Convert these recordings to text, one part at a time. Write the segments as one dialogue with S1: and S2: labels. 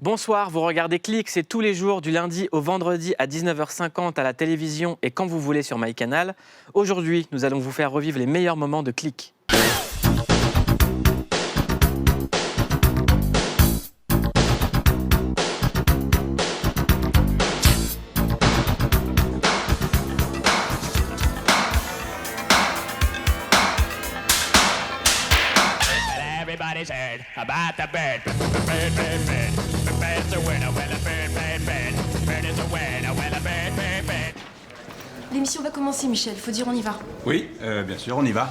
S1: Bonsoir, vous regardez Click, c'est tous les jours du lundi au vendredi à 19h50 à la télévision et quand vous voulez sur MyCanal. Aujourd'hui, nous allons vous faire revivre les meilleurs moments de Click.
S2: Everybody's heard about the bird. Bird, bird, bird. The bird's a winner. Well, a bird, bird, bird. Bird is a winner. Well, a bird, bird, bird.
S3: L'émission va commencer, Michel. Faut dire on y va.
S4: Oui, bien sûr, on y va.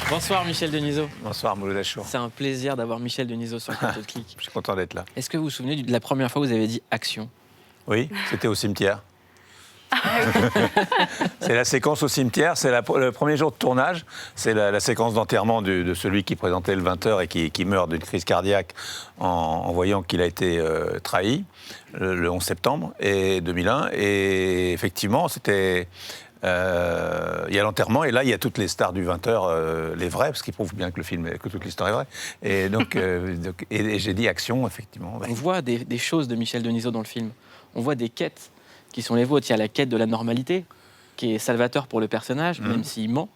S1: Bonsoir Michel Denisot.
S4: Bonsoir Mouloud Achour.
S1: C'est un plaisir d'avoir Michel Denisot sur le plateau de Click.
S4: Je suis content d'être là.
S1: Est-ce que vous vous souvenez de la première fois où vous avez dit action?
S4: Oui, c'était au cimetière. C'est la séquence au cimetière, c'est le premier jour de tournage, c'est la séquence d'enterrement de celui qui présentait le 20h et qui meurt d'une crise cardiaque en voyant qu'il a été trahi le 11 septembre 2001. Et effectivement, c'était... il y a l'enterrement et là il y a toutes les stars du 20h, les vraies, parce qu'ils prouvent bien que toute l'histoire est vraie. Et donc, et j'ai dit action, effectivement.
S1: On voit des choses de Michel Denisot dans le film. On voit des quêtes qui sont les vôtres. Il y a la quête de la normalité, qui est salvateur pour le personnage, même s'il ment.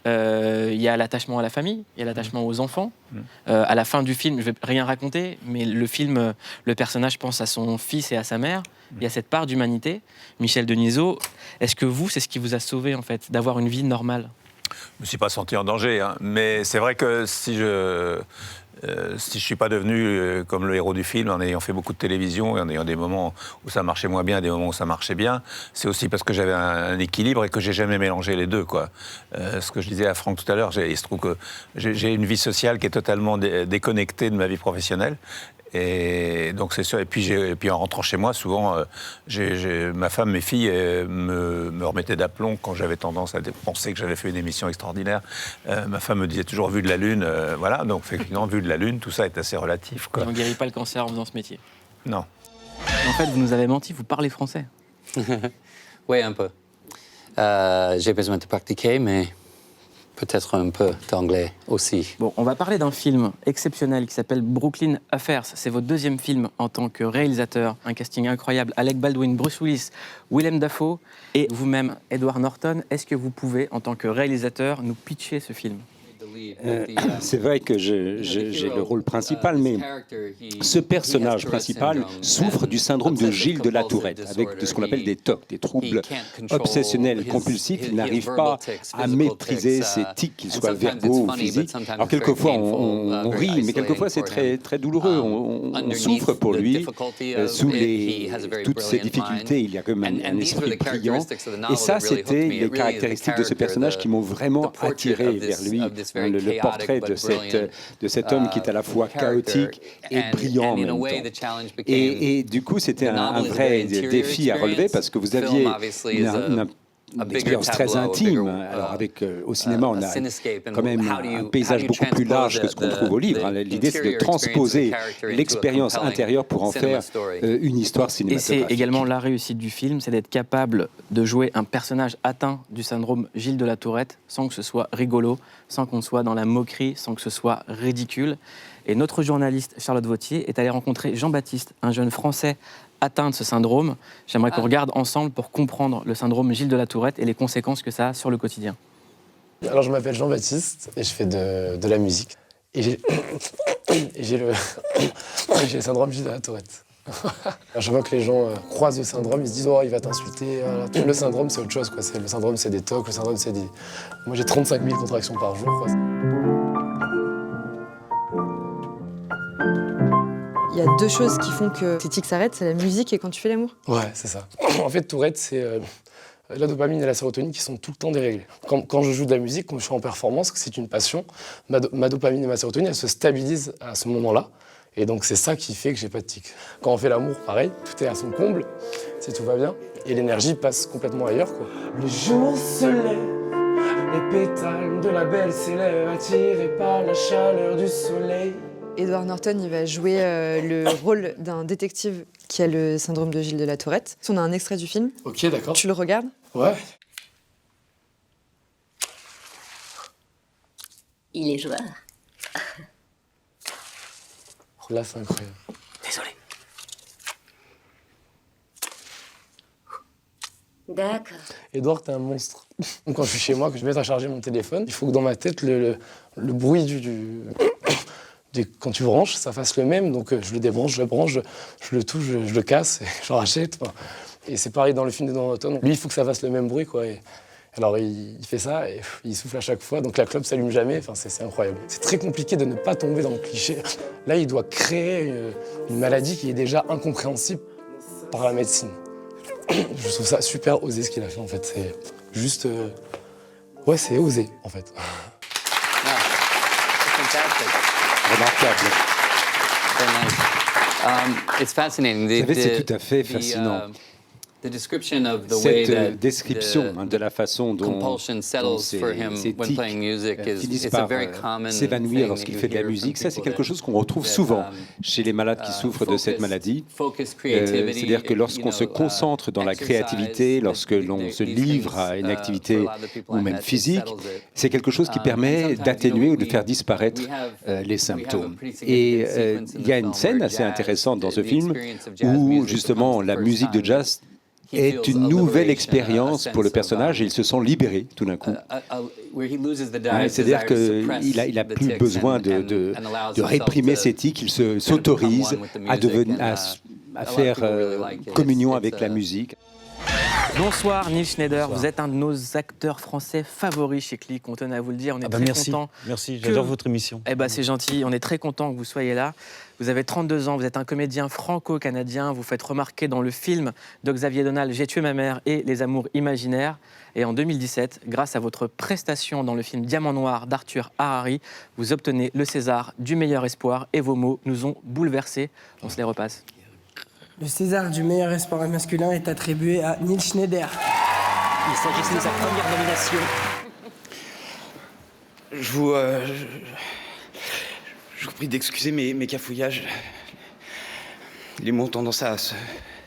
S1: Il y a l'attachement à la famille, il y a l'attachement aux enfants. À la fin du film, je ne vais rien raconter, mais le film, le personnage pense à son fils et à sa mère. Il y a cette part d'humanité. Michel Denisot, est-ce que vous, c'est ce qui vous a sauvé, en fait, d'avoir une vie normale?
S4: Je ne me suis pas senti en danger, hein. Mais c'est vrai que si je ne suis pas devenu comme le héros du film, en ayant fait beaucoup de télévision et en ayant des moments où ça marchait moins bien et des moments où ça marchait bien, c'est aussi parce que j'avais un équilibre et que j'ai jamais mélangé les deux, quoi. Ce que je disais à Franck tout à l'heure, il se trouve que j'ai une vie sociale qui est totalement déconnectée de ma vie professionnelle. Et donc c'est sûr. Et puis en rentrant chez moi, souvent, ma femme, mes filles me remettaient d'aplomb quand j'avais tendance à penser que j'avais fait une émission extraordinaire. Ma femme me disait toujours vue de la lune, voilà. Donc effectivement, vue de la lune, tout ça est assez relatif, quoi.
S1: Et on ne guérit pas le cancer en faisant ce métier.
S4: Non.
S1: En fait, vous nous avez menti. Vous parlez français.
S5: Oui, un peu. J'ai besoin de pratiquer, mais peut-être un peu d'anglais aussi.
S1: Bon, on va parler d'un film exceptionnel qui s'appelle Brooklyn Affairs. C'est votre deuxième film en tant que réalisateur. Un casting incroyable. Alec Baldwin, Bruce Willis, Willem Dafoe et vous-même, Edward Norton. Est-ce que vous pouvez, en tant que réalisateur, nous pitcher ce film?
S6: C'est vrai que j'ai le rôle principal, mais ce personnage principal souffre du syndrome de Gilles de la Tourette, avec de ce qu'on appelle des TOC, des troubles obsessionnels compulsifs. Il n'arrive pas à maîtriser ses tics, qu'ils soient verbaux ou physiques. Alors quelquefois on rit, mais quelquefois c'est très, très douloureux. On souffre pour lui. Sous toutes ces difficultés, il y a quand même un esprit brillant. Et ça, c'était les caractéristiques de ce personnage qui m'ont vraiment attiré vers lui. Le portrait de cet homme qui est à la fois chaotique et brillant en même temps. Et du coup, c'était un vrai défi à relever parce que vous aviez une expérience très intime. Alors avec au cinéma, on a quand même un paysage beaucoup plus large que ce qu'on trouve au livre. L'idée, c'est de transposer l'expérience intérieure pour en faire une histoire cinématographique.
S1: Et c'est également la réussite du film, c'est d'être capable de jouer un personnage atteint du syndrome Gilles de la Tourette sans que ce soit rigolo, sans qu'on soit dans la moquerie, sans que ce soit ridicule. Et notre journaliste Charlotte Vautier est allée rencontrer Jean-Baptiste, un jeune Français atteint de ce syndrome. J'aimerais qu'on regarde ensemble pour comprendre le syndrome Gilles de la Tourette et les conséquences que ça a sur le quotidien.
S7: Alors je m'appelle Jean-Baptiste et je fais de la musique. Et j'ai le syndrome Gilles de la Tourette. À chaque fois que les gens croisent le syndrome, ils se disent « Oh, il va t'insulter ». Le syndrome, c'est autre chose, quoi. Le syndrome, c'est des tocs. Le syndrome, c'est des... Moi, j'ai 35 000 contractions par jour, quoi.
S8: Il y a deux choses qui font que ces tics s'arrêtent, c'est la musique et quand tu fais l'amour.
S7: Ouais, c'est ça. En fait, Tourette, c'est la dopamine et la sérotonine qui sont tout le temps déréglées. Quand je joue de la musique, quand je suis en performance, que c'est une passion, ma dopamine et ma sérotonine, elles se stabilisent à ce moment-là. Et donc, c'est ça qui fait que j'ai pas de tics. Quand on fait l'amour, pareil, tout est à son comble, si tout va bien. Et l'énergie passe complètement ailleurs, quoi. Le jour se lève, les pétales de la belle s'élèvent, attirés par la chaleur du soleil.
S8: Edward Norton, il va jouer le rôle d'un détective qui a le syndrome de Gilles de la Tourette. On a un extrait du film.
S7: Ok, d'accord.
S8: Tu le regardes?
S7: Ouais.
S9: Il est joueur.
S7: Là, c'est incroyable.
S9: Désolé. D'accord.
S7: Edouard, t'es un monstre. Quand je suis chez moi, que je mets à charger mon téléphone, il faut que dans ma tête, le bruit quand tu branches, ça fasse le même. Donc je le débranche, je le branche, je le touche, je le casse, et je le rachète. Enfin, et c'est pareil dans le film d'Edward Norton. Lui, il faut que ça fasse le même bruit, quoi. Et alors il fait ça et il souffle à chaque fois, donc la clope s'allume jamais. Enfin, c'est incroyable. C'est très compliqué de ne pas tomber dans le cliché. Là, il doit créer une maladie qui est déjà incompréhensible par la médecine. Je trouve ça super osé ce qu'il a fait, en fait. C'est juste... Ouais, c'est osé, en fait.
S6: Remarquable.
S5: It's fascinating.
S6: Vous savez, c'est tout à fait fascinant. Cette description de la façon dont ces tics finissent par s'évanouir lorsqu'il fait de la musique, ça c'est quelque chose qu'on retrouve souvent chez les malades qui souffrent de cette maladie. C'est-à-dire que lorsqu'on se concentre dans la créativité, lorsque l'on se livre à une activité ou même physique, c'est quelque chose qui permet d'atténuer ou de faire disparaître les symptômes. Et il y a une scène assez intéressante dans ce film où justement la musique de jazz est une nouvelle expérience pour le personnage et il se sent libéré tout d'un coup. C'est-à-dire qu'il n'a plus besoin de réprimer ses tics, il s'autorise à faire communion avec la musique.
S1: Bonsoir Nils Schneider, vous êtes un de nos acteurs français favoris chez Click, on tenait à vous le dire, on est très content.
S10: Merci, j'adore votre émission.
S1: C'est gentil, on est très content que vous soyez là. Vous avez 32 ans, vous êtes un comédien franco-canadien, vous faites remarquer dans le film de Xavier Donal, J'ai tué ma mère et Les amours imaginaires. Et en 2017, grâce à votre prestation dans le film Diamant noir d'Arthur Harari, vous obtenez le César du meilleur espoir et vos mots nous ont bouleversés. On se les repasse.
S11: Le César du meilleur espoir masculin est attribué à Nils Schneider.
S12: Il s'agissait de sa première nomination. Je vous prie d'excuser mes cafouillages. Les mots ont tendance à se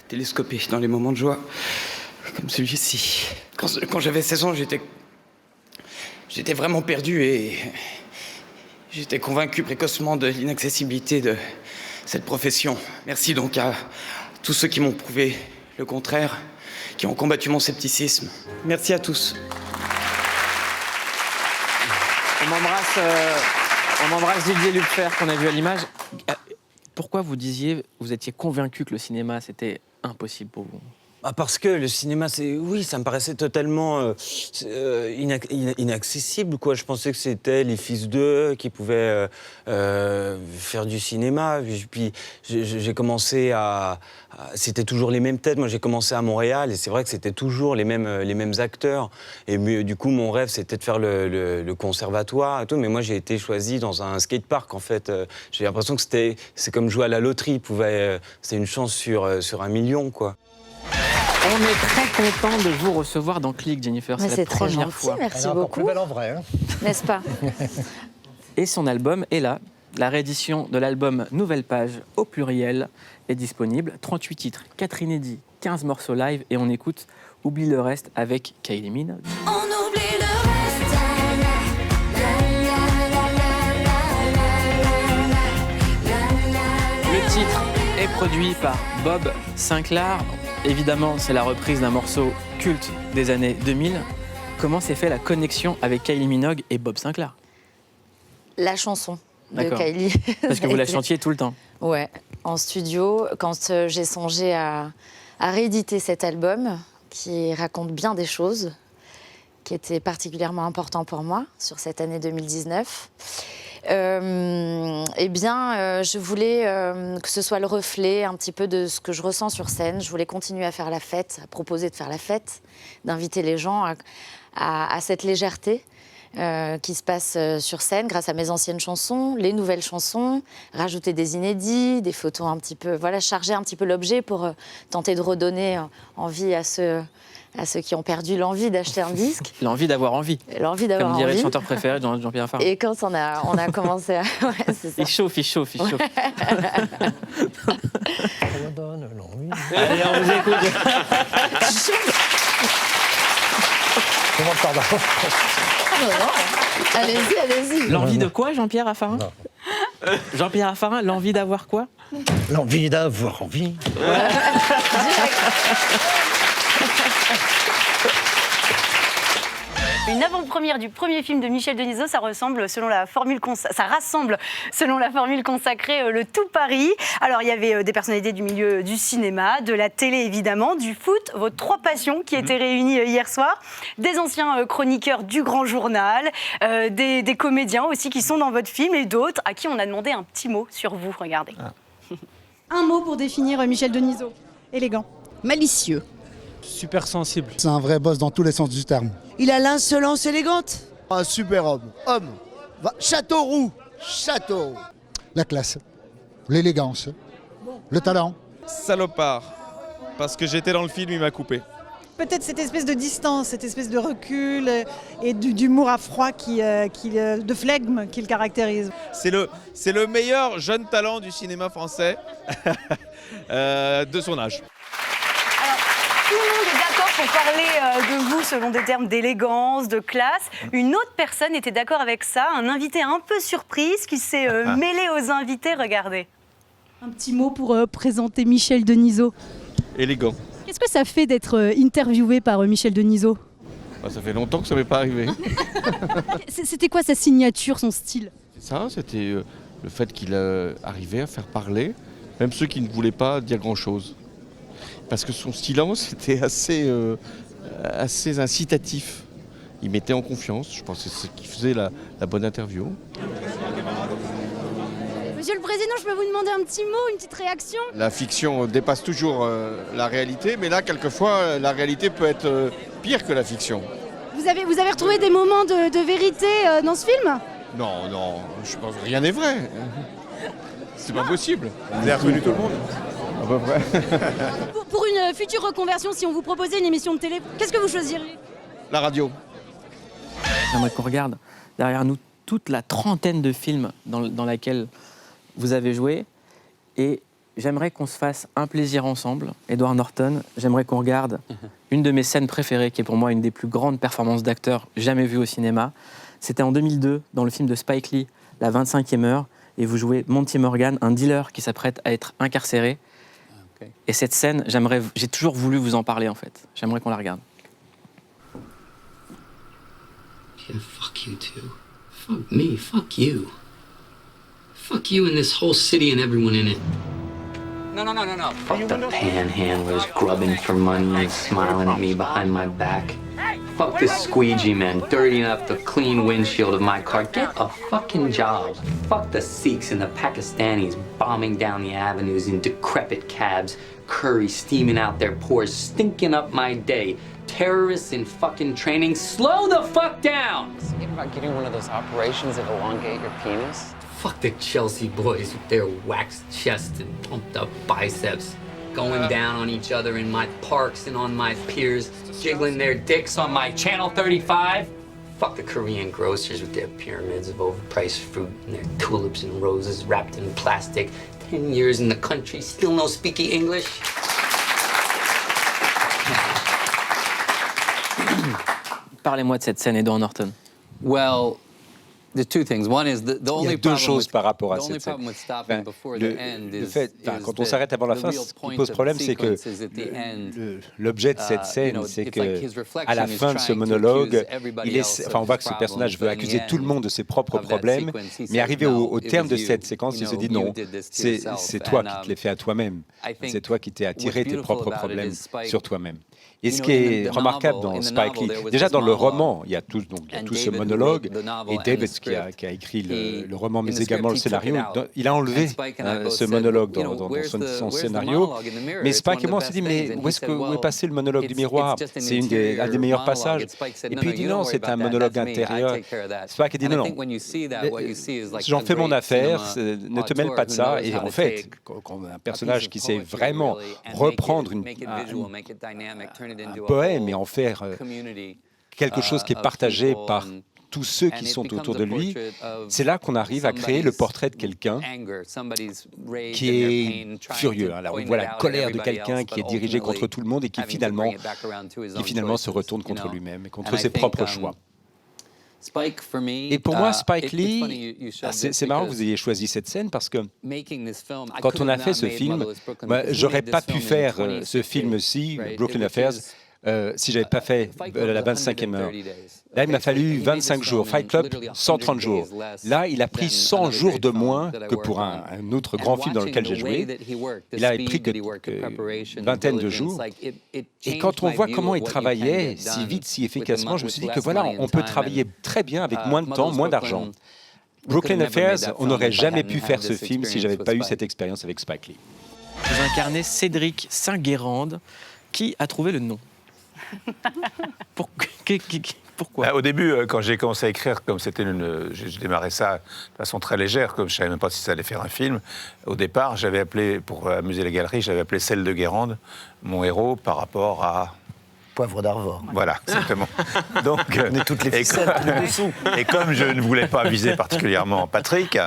S12: télescoper dans les moments de joie, comme celui-ci. Quand j'avais 16 ans, j'étais vraiment perdu et j'étais convaincu précocement de l'inaccessibilité de cette profession. Merci donc à tous ceux qui m'ont prouvé le contraire, qui ont combattu mon scepticisme. Merci à tous.
S1: On embrasse Didier Lupfer qu'on a vu à l'image. Pourquoi vous étiez convaincu que le cinéma c'était impossible pour vous?
S10: Parce que le cinéma, ça me paraissait totalement inaccessible, quoi. Je pensais que c'était les fils d'eux qui pouvaient faire du cinéma. Puis j'ai commencé c'était toujours les mêmes têtes. Moi, j'ai commencé à Montréal et c'est vrai que c'était toujours les mêmes acteurs. Et du coup, mon rêve, c'était de faire le conservatoire et tout. Mais moi, j'ai été choisi dans un skatepark, en fait. J'ai l'impression que c'est comme jouer à la loterie. C'est une chance sur 1 million, quoi.
S1: On est très content de vous recevoir dans Click, Jennifer. C'est la première fois.
S13: Merci beaucoup. Plus belle en vrai, hein.
S8: N'est-ce pas?
S1: Et son album est là. La réédition de l'album Nouvelle Page au pluriel est disponible. 38 titres, 4 inédits, 15 morceaux live et on écoute Oublie le reste avec Kylie Minogue.
S14: On oublie le reste.
S1: Le titre est produit par Bob Sinclair. Évidemment, c'est la reprise d'un morceau culte des années 2000. Comment s'est fait la connexion avec Kylie Minogue et Bob Sinclair?
S15: La chanson de Kylie.
S1: Parce que vous la chantiez tout le temps.
S15: Ouais, en studio, quand j'ai songé à rééditer cet album, qui raconte bien des choses, qui étaient particulièrement importantes pour moi sur cette année 2019. Je voulais que ce soit le reflet un petit peu de ce que je ressens sur scène. Je voulais continuer à faire la fête, à proposer de faire la fête, d'inviter les gens à cette légèreté. qui se passe sur scène grâce à mes anciennes chansons, les nouvelles chansons, rajouter des inédits, des photos un petit peu, voilà, charger un petit peu l'objet pour tenter de redonner envie à ceux qui ont perdu l'envie d'acheter un disque.
S1: L'envie d'avoir envie.
S15: L'envie d'avoir envie.
S1: Comme dirait le chanteur préféré de Jean-Pierre Raffarin.
S15: Et quand on a commencé à... Ouais, c'est ça.
S1: Il chauffe.
S4: Allez, on vous écoute.
S7: Pardon.
S15: Allez-y.
S1: L'envie de quoi, Jean-Pierre Raffarin? Jean-Pierre Raffarin, l'envie d'avoir quoi?
S13: L'envie d'avoir envie.
S16: Une avant-première du premier film de Michel Denisot, ça rassemble selon la formule consacrée Le Tout Paris. Alors il y avait des personnalités du milieu du cinéma, de la télé évidemment, du foot, vos 3 passions qui étaient réunies hier soir, des anciens chroniqueurs du Grand Journal, des comédiens aussi qui sont dans votre film et d'autres à qui on a demandé un petit mot sur vous. Regardez.
S17: Un mot pour définir Michel Denisot. Élégant.
S18: Malicieux.
S19: Super sensible.
S20: C'est un vrai boss dans tous les sens du terme.
S18: Il a l'insolence élégante.
S20: Un super homme. Châteauroux. La classe, l'élégance, le talent.
S21: Salopard. Parce que j'étais dans le film, il m'a coupé.
S17: Peut-être cette espèce de distance, cette espèce de recul et d'humour à froid, de flegme qui le caractérise.
S21: C'est le meilleur jeune talent du cinéma français de son âge.
S16: Tout le monde est d'accord pour parler de vous selon des termes d'élégance, de classe. Une autre personne était d'accord avec ça, un invité un peu surprise qui s'est mêlé aux invités. Regardez.
S17: Un petit mot pour présenter Michel Denisot.
S21: Élégant.
S17: Qu'est-ce que ça fait d'être interviewé par Michel Denisot?
S21: Ça fait longtemps que ça m'est pas arrivé.
S17: C'était quoi sa signature, son style?
S21: C'était le fait qu'il arrivait à faire parler, même ceux qui ne voulaient pas dire grand-chose. Parce que son silence était assez incitatif. Il mettait en confiance, je pense que c'est ce qui faisait la bonne interview.
S17: Monsieur le Président, je peux vous demander un petit mot, une petite réaction?
S21: La fiction dépasse toujours la réalité, mais là, quelquefois, la réalité peut être pire que la fiction.
S17: Vous avez retrouvé des moments de vérité dans ce film?
S21: Non, je pense que rien n'est vrai. C'est pas possible. Vous avez reconnu tout le monde? À peu près.
S17: Pour une future reconversion, si on vous proposait une émission de télé, qu'est-ce que vous choisiriez?
S21: La radio.
S1: J'aimerais qu'on regarde derrière nous toute la trentaine de films dans laquelle vous avez joué. Et j'aimerais qu'on se fasse un plaisir ensemble. Edward Norton, j'aimerais qu'on regarde une de mes scènes préférées, qui est pour moi une des plus grandes performances d'acteur jamais vues au cinéma. C'était en 2002, dans le film de Spike Lee, La 25e heure. Et vous jouez Monty Morgan, un dealer qui s'apprête à être incarcéré. Okay. Et cette scène, j'ai toujours voulu vous en parler, en fait. J'aimerais qu'on la regarde.
S22: Yeah, fuck you too. Fuck me, fuck you. Fuck you and this whole city and everyone in it.
S23: No. Fuck the panhandlers grubbing for money and smiling at me behind my back. Fuck this squeegee man dirtying up the clean windshield of my car. Get a fucking job. Fuck the Sikhs and the Pakistanis bombing down the avenues in decrepit cabs. Curry steaming out their pores, stinking up my day. Terrorists in fucking training. Slow the fuck down!
S24: Thinking about getting one of those operations that elongate your penis?
S22: Fuck the Chelsea boys with their waxed chests and pumped up biceps. Going down on each other in my parks and on my piers, jiggling their dicks on my Channel 35. Fuck the Korean grocers with their pyramids of overpriced fruit and their tulips and roses wrapped in plastic. 10 years in the country, still no speaky English.
S1: Parlez-moi de cette scène, Edward Norton.
S5: Well, the two things. One is the
S6: Il y
S5: only
S6: a deux choses par rapport à
S5: the only
S6: cette scène.
S5: problem with stopping before the end is
S6: Quand on s'arrête avant la fin, ce qui pose problème, c'est que l'objet de cette scène, c'est que à la fin de ce monologue, on voit que ce personnage veut accuser tout le monde de ses propres problèmes, mais arrivé au terme de cette séquence, il se dit non, c'est toi qui te les fais à toi-même. C'est toi qui t'es attiré tes propres problèmes sur toi-même. Et ce qui est remarquable dans Spike Lee, déjà dans le roman, il y a tout ce monologue, et David, qui a écrit le roman, mais également le scénario, il a enlevé ce monologue dans son scénario. Mais Spike et moi, on s'est dit, mais où est passé le monologue du miroir? C'est un des meilleurs passages. Et puis il dit non, c'est un monologue intérieur. Spike a dit non, j'en fais mon affaire, ne te mêle pas de ça. Et en fait, quand on a un personnage qui sait vraiment reprendre un poème et en faire quelque chose qui est partagé par tous ceux qui sont autour de lui, c'est là qu'on arrive à créer le portrait de quelqu'un qui est furieux. Alors on voit la colère de quelqu'un qui est dirigé contre tout le monde et qui finalement se retourne contre lui-même et contre ses propres choix. Et pour moi, Spike Lee, c'est marrant que vous ayez choisi cette scène parce que quand on a fait ce film, j'aurais pas pu faire ce film-ci, Brooklyn Affairs, si j'avais pas fait la 25e heure. Là, il m'a fallu 25 jours. Fight Club, 130 jours. Là, il a pris 100 jours de moins que pour un autre grand film dans lequel j'ai joué. Il a pris que une vingtaine de jours. Et quand on voit comment il travaillait si vite, si efficacement, je me suis dit que voilà, on peut travailler très bien avec moins de temps, moins d'argent. Brooklyn Affairs, on n'aurait jamais pu faire ce film si j'avais pas eu cette expérience avec Spike Lee.
S1: Vous incarnez Cédric Saint-Guérande. Qui a trouvé le nom? Pourquoi?
S4: Au début, quand j'ai commencé à écrire, comme c'était j'ai démarré ça de façon très légère, comme je ne savais même pas si ça allait faire un film. Au départ, j'avais appelé, pour amuser les galeries, j'avais appelé Celle de Guérande, mon héros, par rapport à...
S13: Poivre d'Arvor.
S4: Voilà, exactement. Donc,
S13: on est toutes les ficelles, tous les dessous.
S4: Et comme je ne voulais pas viser particulièrement Patrick,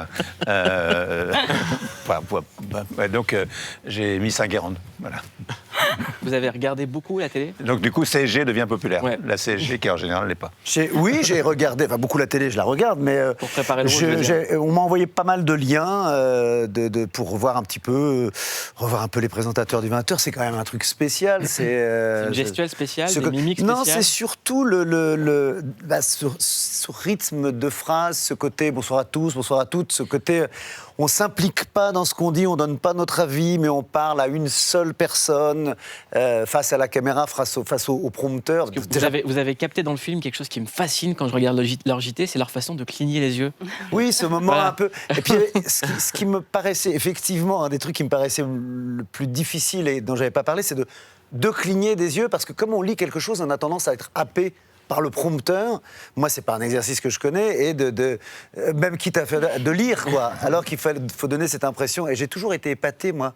S4: donc j'ai mis Saint-Guérande. Voilà.
S1: Vous avez regardé beaucoup la télé?
S4: Donc du coup, CSG devient populaire. Ouais. La CSG qui en général ne l'est pas.
S13: Oui, j'ai regardé, enfin beaucoup la télé, je la regarde, mais
S1: pour préparer le
S13: on m'a envoyé pas mal de liens pour revoir un peu les présentateurs du 20h. C'est quand même un truc spécial. C'est
S1: une gestuelle spéciale, des mimiques spéciales.
S13: Non, c'est surtout ce rythme de phrase, ce côté bonsoir à tous, bonsoir à toutes, ce côté on s'implique pas dans ce qu'on dit, on donne pas notre avis, mais on parle à une seule personne face à la caméra, face au prompteur.
S1: Vous avez capté dans le film quelque chose qui me fascine quand je regarde leur JT, c'est leur façon de cligner les yeux.
S13: Oui, ce moment un peu. Et puis ce qui me paraissait effectivement un des trucs qui me paraissait le plus difficile et dont j'avais pas parlé, c'est de cligner des yeux, parce que comme on lit quelque chose, on a tendance à être happé par le prompteur. Moi, c'est pas un exercice que je connais, et même quitte à faire de lire, quoi. Alors qu'il faut donner cette impression. Et j'ai toujours été épaté, moi,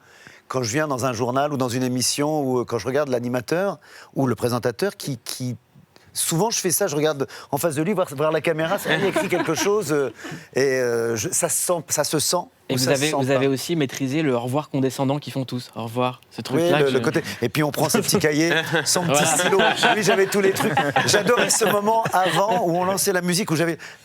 S13: quand je viens dans un journal ou dans une émission, ou quand je regarde l'animateur ou le présentateur qui souvent, je fais ça, je regarde en face de lui, voir la caméra, ça lui écrit quelque chose, ça se sent.
S1: Et vous avez aussi maîtrisé le au revoir condescendant qu'ils font tous. Au revoir, ce truc-là.
S13: Oui, le côté. Et puis on prend ses petits cahiers, son petit stylo. Oui, j'avais tous les trucs. J'adorais ce moment avant où on lançait la musique, où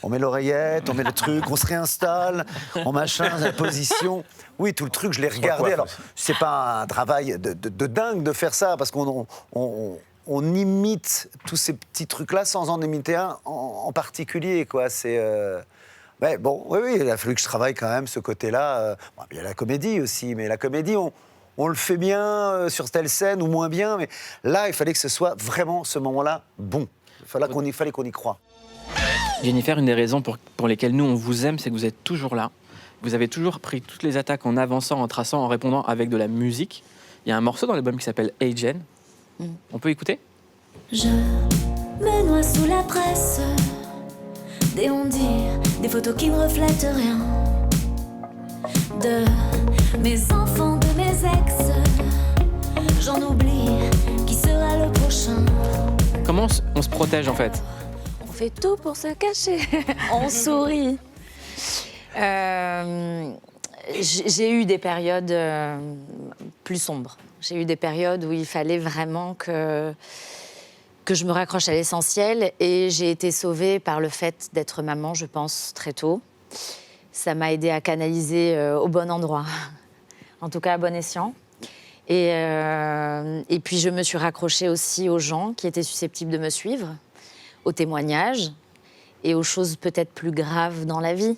S13: on met l'oreillette, on met le truc, on se réinstalle, on machin, la position. Oui, tout le truc, je l'ai regardé. Alors, c'est pas un travail de dingue de faire ça, parce qu'on imite tous ces petits trucs-là sans en imiter un en particulier, quoi. C'est... Ouais, bon, oui, il a fallu que je travaille quand même ce côté-là. Il y a la comédie aussi, mais la comédie, on le fait bien sur telle scène ou moins bien, mais là, il fallait que ce soit vraiment ce moment-là bon. Il fallait qu'on y croie.
S1: Jennifer, une des raisons pour lesquelles nous, on vous aime, c'est que vous êtes toujours là. Vous avez toujours pris toutes les attaques en avançant, en traçant, en répondant avec de la musique. Il y a un morceau dans l'album qui s'appelle Hey Jen. On peut écouter?
S14: Je me noie sous la presse, des on-dit, des photos qui ne reflètent rien, de mes enfants, de mes ex, j'en oublie, qui sera le prochain?
S1: Comment on se protège en fait?
S15: On fait tout pour se cacher, on sourit. J'ai eu des périodes plus sombres. J'ai eu des périodes où il fallait vraiment que je me raccroche à l'essentiel, et j'ai été sauvée par le fait d'être maman, je pense, très tôt. Ça m'a aidée à canaliser au bon endroit, en tout cas à bon escient. Et puis je me suis raccrochée aussi aux gens qui étaient susceptibles de me suivre, aux témoignages et aux choses peut-être plus graves dans la vie.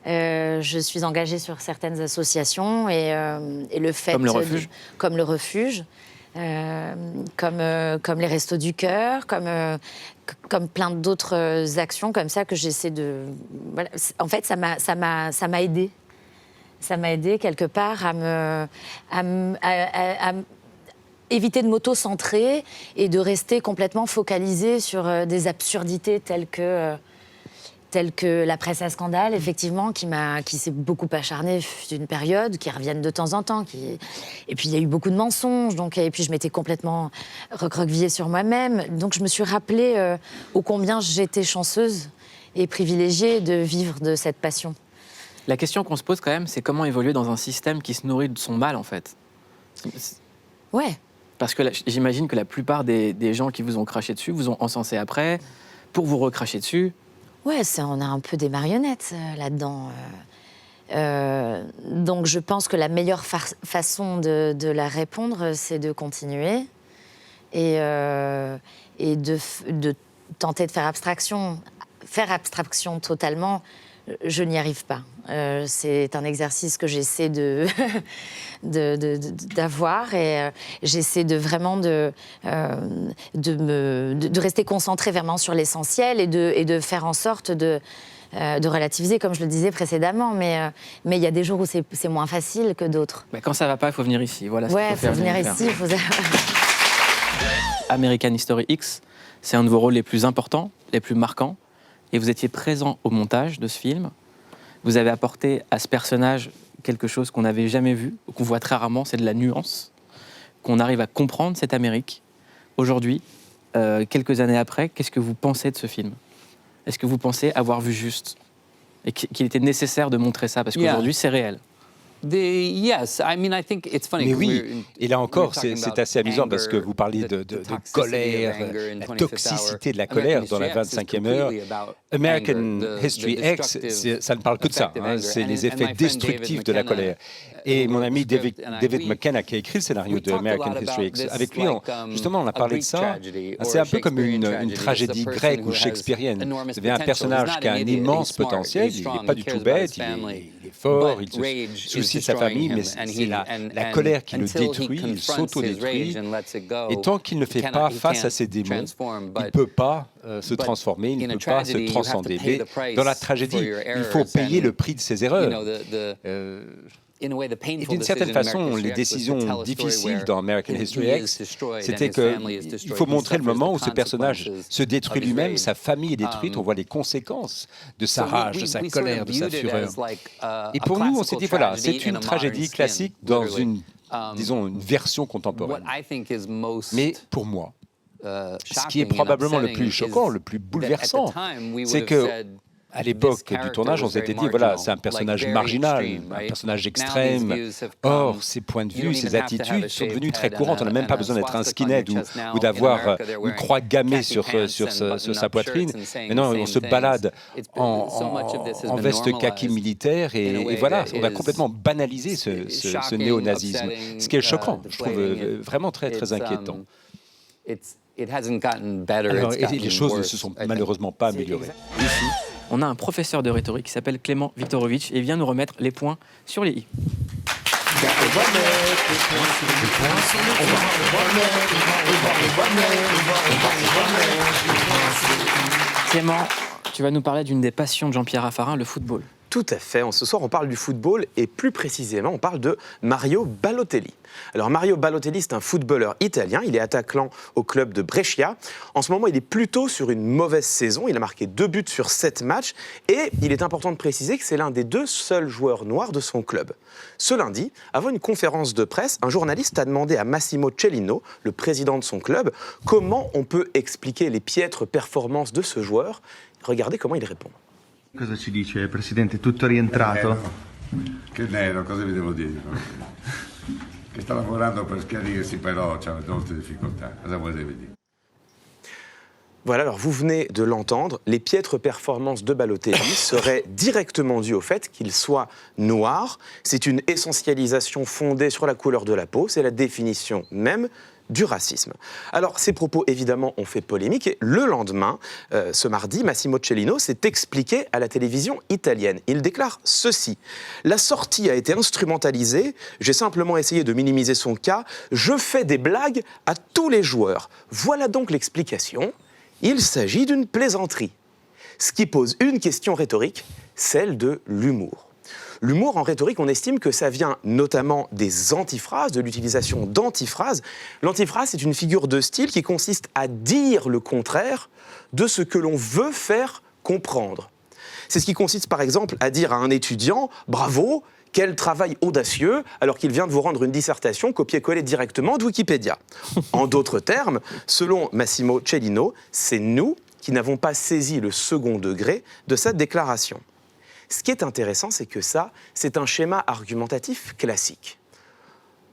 S15: Je suis engagée sur certaines associations, et le fait...
S1: Comme le Refuge.
S15: Comme le Refuge. comme les Restos du Cœur, comme plein d'autres actions comme ça que j'essaie de... Voilà. En fait, ça m'a aidée. Ça m'a aidée quelque part à éviter de m'auto-centrer et de rester complètement focalisée sur des absurdités telles que la presse à scandale, effectivement, qui s'est beaucoup acharnée d'une période, qui reviennent de temps en temps. Et puis, il y a eu beaucoup de mensonges, et puis je m'étais complètement recroquevillée sur moi-même. Donc, je me suis rappelée ô combien j'étais chanceuse et privilégiée de vivre de cette passion.
S1: La question qu'on se pose quand même, c'est comment évoluer dans un système qui se nourrit de son mal, en fait.
S15: Ouais.
S1: Parce que j'imagine que la plupart des gens qui vous ont craché dessus vous ont encensé après, pour vous recracher dessus.
S15: Ouais, on a un peu des marionnettes là-dedans. Donc je pense que la meilleure façon de la répondre, c'est de continuer et de tenter de faire abstraction. Faire abstraction totalement, je n'y arrive pas. C'est un exercice que j'essaie d'avoir et j'essaie de rester concentrée vraiment sur l'essentiel et de faire en sorte de relativiser, comme je le disais précédemment. Mais il y a des jours où c'est moins facile que d'autres.
S1: Mais quand ça va pas, il faut venir ici. Voilà.
S15: Ouais, il faut venir ici.
S1: American History X, c'est un de vos rôles les plus importants, les plus marquants. Et vous étiez présent au montage de ce film. Vous avez apporté à ce personnage quelque chose qu'on n'avait jamais vu, qu'on voit très rarement, c'est de la nuance, qu'on arrive à comprendre cette Amérique. Aujourd'hui, quelques années après, qu'est-ce que vous pensez de ce film ? Est-ce que vous pensez avoir vu juste ? Et qu'il était nécessaire de montrer ça ? Parce qu'aujourd'hui, c'est réel.
S5: Mais oui, et là encore, c'est assez amusant parce que vous parliez de colère, la toxicité de la colère dans la 25e heure. American History X, ça ne parle que de ça, c'est les effets destructifs de la colère. Et mon ami David McKenna, qui a écrit le scénario de American History X, avec lui, justement, on a parlé de ça. C'est un peu comme une tragédie grecque ou shakespearienne. Vous avez un personnage qui a un immense potentiel, il n'est pas du tout bête, il est fort, il se soucie de sa famille, mais c'est la colère qui le détruit, il s'auto-détruit. Et tant qu'il ne fait pas face à ses démons, il ne peut pas se transformer, il ne peut pas se transcender. Mais dans la tragédie, il faut payer le prix de ses erreurs. Et d'une certaine façon, les décisions difficiles dans American History X, c'était qu'il faut montrer le moment où ce personnage se détruit lui-même, sa famille est détruite, on voit les conséquences de sa rage, de sa colère, de sa fureur. Et pour nous, on s'est dit, voilà, c'est une tragédie classique dans une version contemporaine. Mais pour moi, ce qui est probablement le plus choquant, le plus bouleversant, c'est que à l'époque du tournage, on s'était dit, voilà, c'est un personnage marginal, un personnage extrême. Or, ses points de vue, ses attitudes sont devenues très courantes. On n'a même pas besoin d'être un skinhead ou d'avoir une croix gammée sur sa poitrine. Maintenant, on se balade en veste kaki militaire et voilà, on a complètement banalisé ce néo-nazisme. Ce qui est choquant, je trouve vraiment très, très inquiétant. Alors, et les choses ne se sont malheureusement pas améliorées.
S1: Ici, on a un professeur de rhétorique qui s'appelle Clément Viktorovitch et il vient nous remettre les points sur les i. Clément, tu vas nous parler d'une des passions de Jean-Pierre Raffarin, le football.
S2: Tout à fait. Ce soir, on parle du football et plus précisément, on parle de Mario Balotelli. Alors, Mario Balotelli, c'est un footballeur italien. Il est attaquant au club de Brescia. En ce moment, il est plutôt sur une mauvaise saison. Il a marqué 2 buts sur 7 matchs. Et il est important de préciser que c'est l'un des 2 seuls joueurs noirs de son club. Ce lundi, avant une conférence de presse, un journaliste a demandé à Massimo Cellino, le président de son club, comment on peut expliquer les piètres performances de ce joueur. Regardez comment il répond.
S3: Cosa ci dice, Presidente? Tutto rientrato?
S9: Che nero, cosa vi devo dire? Che sta lavorando per schiarirsi, però c'ha molte difficoltà. Cosa volete dire?
S2: Voilà, alors vous venez de l'entendre, les piètres performances de Balotelli seraient directement dues au fait qu'il soit noir. C'est une essentialisation fondée sur la couleur de la peau, c'est la définition même du racisme. Alors, ces propos, évidemment, ont fait polémique et le lendemain, ce mardi, Massimo Cellino s'est expliqué à la télévision italienne. Il déclare ceci. « La sortie a été instrumentalisée, j'ai simplement essayé de minimiser son cas, je fais des blagues à tous les joueurs. Voilà donc l'explication. Il s'agit d'une plaisanterie. » Ce qui pose une question rhétorique, celle de l'humour. L'humour en rhétorique, on estime que ça vient notamment des antiphrases, de l'utilisation d'antiphrases. L'antiphrase, c'est une figure de style qui consiste à dire le contraire de ce que l'on veut faire comprendre. C'est ce qui consiste par exemple à dire à un étudiant « Bravo !» Quel travail audacieux, alors qu'il vient de vous rendre une dissertation copiée-collée directement de Wikipédia. En d'autres termes, selon Massimo Cellino, c'est nous qui n'avons pas saisi le second degré de sa déclaration. Ce qui est intéressant, c'est que ça, c'est un schéma argumentatif classique.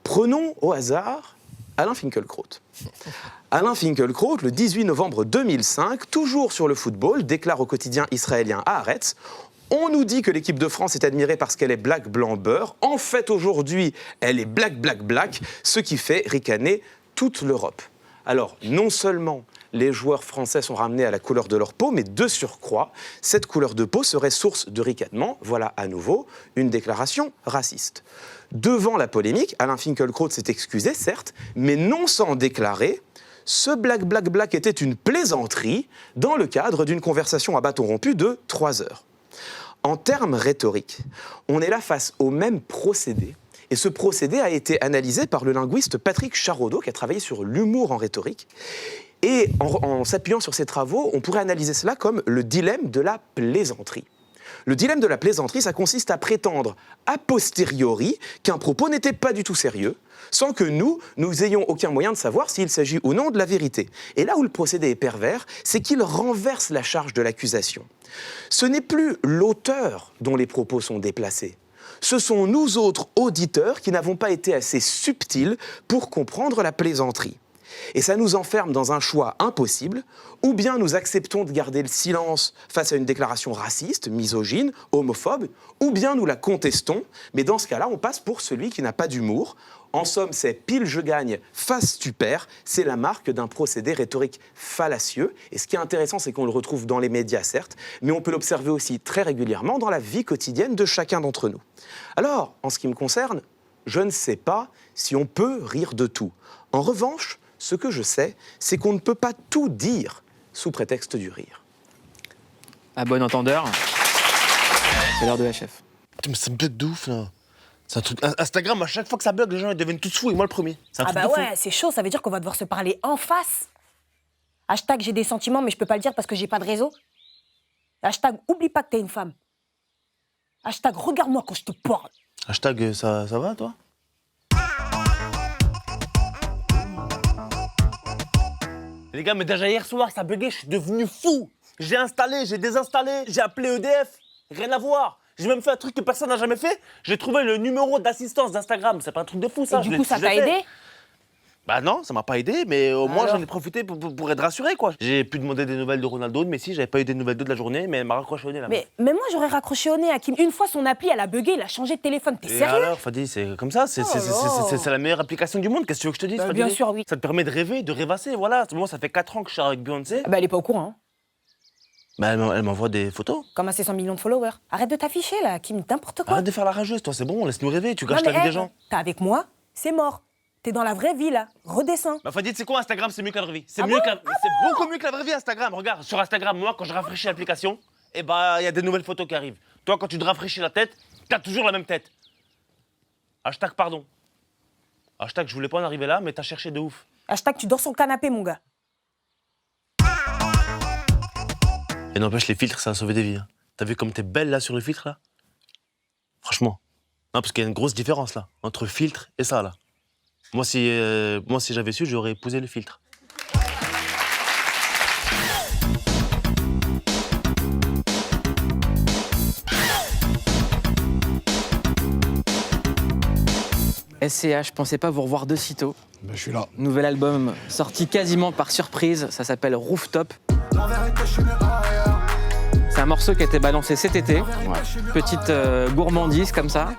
S2: Prenons au hasard Alain Finkielkraut. Alain Finkielkraut, le 18 novembre 2005, toujours sur le football, déclare au quotidien israélien Haaretz « On nous dit que l'équipe de France est admirée parce qu'elle est black, blanc, beurre. En fait, aujourd'hui, elle est black, black, black, ce qui fait ricaner toute l'Europe. » Alors, non seulement les joueurs français sont ramenés à la couleur de leur peau, mais de surcroît, cette couleur de peau serait source de ricanement. Voilà à nouveau une déclaration raciste. Devant la polémique, Alain Finkielkraut s'est excusé, certes, mais non sans déclarer « Ce black, black, black était une plaisanterie dans le cadre d'une conversation à bâton rompu de 3 heures. » En termes rhétoriques, on est là face au même procédé. Et ce procédé a été analysé par le linguiste Patrick Charodeau, qui a travaillé sur l'humour en rhétorique. Et en s'appuyant sur ses travaux, on pourrait analyser cela comme le dilemme de la plaisanterie. Le dilemme de la plaisanterie, ça consiste à prétendre a posteriori qu'un propos n'était pas du tout sérieux, sans que nous ayons aucun moyen de savoir s'il s'agit ou non de la vérité. Et là où le procédé est pervers, c'est qu'il renverse la charge de l'accusation. Ce n'est plus l'auteur dont les propos sont déplacés. Ce sont nous autres auditeurs qui n'avons pas été assez subtils pour comprendre la plaisanterie. Et ça nous enferme dans un choix impossible, ou bien nous acceptons de garder le silence face à une déclaration raciste, misogyne, homophobe, ou bien nous la contestons, mais dans ce cas-là, on passe pour celui qui n'a pas d'humour. En somme, c'est pile je gagne, face tu perds, c'est la marque d'un procédé rhétorique fallacieux. Et ce qui est intéressant, c'est qu'on le retrouve dans les médias, certes, mais on peut l'observer aussi très régulièrement dans la vie quotidienne de chacun d'entre nous. Alors, en ce qui me concerne, je ne sais pas si on peut rire de tout. En revanche, ce que je sais, c'est qu'on ne peut pas tout dire sous prétexte du rire.
S1: À bon entendeur, c'est l'heure de la chef.
S8: Putain, mais ça me bug de ouf, là. C'est un truc... Instagram, à chaque fois que ça bug, les gens ils deviennent tous fous, et moi le premier.
S10: Ah bah ouais, c'est chaud, ça veut dire qu'on va devoir se parler en face. Hashtag j'ai des sentiments, mais je peux pas le dire parce que j'ai pas de réseau. Hashtag oublie pas que t'es une femme. Hashtag regarde-moi quand je te parle.
S8: Hashtag ça va, toi? Les gars, mais déjà hier soir, ça buguait, je suis devenu fou. J'ai installé, j'ai désinstallé, j'ai appelé EDF, rien à voir. J'ai même fait un truc que personne n'a jamais fait. J'ai trouvé le numéro d'assistance d'Instagram. C'est pas un truc de fou, ça.
S10: Et du coup, ça t'a aidé?
S8: Bah non, ça m'a pas aidé, mais au moins j'en ai profité pour être rassuré, quoi. J'ai pu demander des nouvelles de Ronaldo, de Messi, j'avais pas eu des nouvelles d'eux de la journée, mais elle m'a raccroché au nez, là.
S10: Mais moi, j'aurais raccroché au nez, Hakim. Une fois, son appli, elle a bugué, il a changé de téléphone. T'es sérieux?
S8: Alors, Fadi, c'est comme ça, c'est la meilleure application du monde. Qu'est-ce que tu veux que je te dise, Fadi?
S10: Bien sûr, oui.
S8: Ça te permet de rêver, de rêvasser, voilà. Moi, ça fait 4 ans que je suis avec Beyoncé.
S10: Bah, elle est pas au courant, hein.
S8: Bah, elle m'envoie des photos.
S10: Comme à ses 100 millions de followers. Arrête de t'afficher, là, Hakim, n'importe quoi.
S8: Arrête de faire la rageuse, toi, c'est bon, laisse-nous rêver, tu gâches la vie des gens.
S10: T'es avec moi, c'est mort. T'es dans la vraie vie, là. Redescends.
S8: Bah, Fadi, c'est quoi Instagram? C'est mieux que la vraie vie. C'est beaucoup mieux que la vraie vie, Instagram. Regarde, sur Instagram, moi, quand je rafraîchis l'application, eh bah, il y a des nouvelles photos qui arrivent. Toi, quand tu te rafraîchis la tête, t'as toujours la même tête. Hashtag pardon. Hashtag je voulais pas en arriver là, mais t'as cherché de ouf.
S10: Hashtag tu dors sur le canapé, mon gars.
S8: Et n'empêche, les filtres, ça a sauvé des vies. Hein. T'as vu comme t'es belle, là, sur le filtre, là? Franchement. Non, parce qu'il y a une grosse différence, là, entre filtre et ça, là. Moi, si j'avais su, j'aurais épousé le filtre.
S1: SCH, pensez pas vous revoir de sitôt.
S20: Ben, je suis là.
S1: Nouvel album sorti quasiment par surprise, ça s'appelle Rooftop. C'est un morceau qui a été balancé cet été, petite gourmandise comme ça,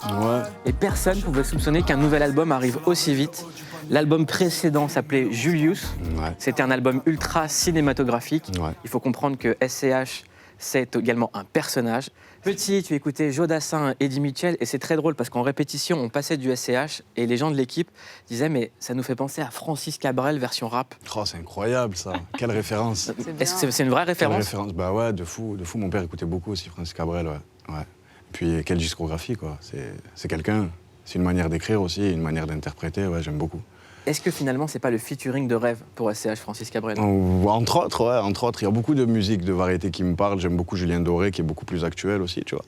S1: et personne ne pouvait soupçonner qu'un nouvel album arrive aussi vite. L'album précédent s'appelait Julius, c'était un album ultra cinématographique. Il faut comprendre que SCH, c'est également un personnage. Petit, tu écoutais Joe Dassin, Eddie Mitchell, et c'est très drôle parce qu'en répétition, on passait du SCH et les gens de l'équipe disaient mais ça nous fait penser à Francis Cabrel version rap.
S7: Oh, c'est incroyable ça, quelle référence.
S1: Est-ce que c'est une vraie référence?
S7: Bah ouais, de fou. Mon père écoutait beaucoup aussi Francis Cabrel, ouais. Puis quelle discographie quoi, c'est quelqu'un, c'est une manière d'écrire aussi, une manière d'interpréter, ouais, j'aime beaucoup.
S1: Est-ce que finalement, c'est pas le featuring de rêve pour SCH Francis Cabrel?
S7: Entre autres, il y a beaucoup de musique, de variété qui me parlent. J'aime beaucoup Julien Doré, qui est beaucoup plus actuel aussi, tu vois.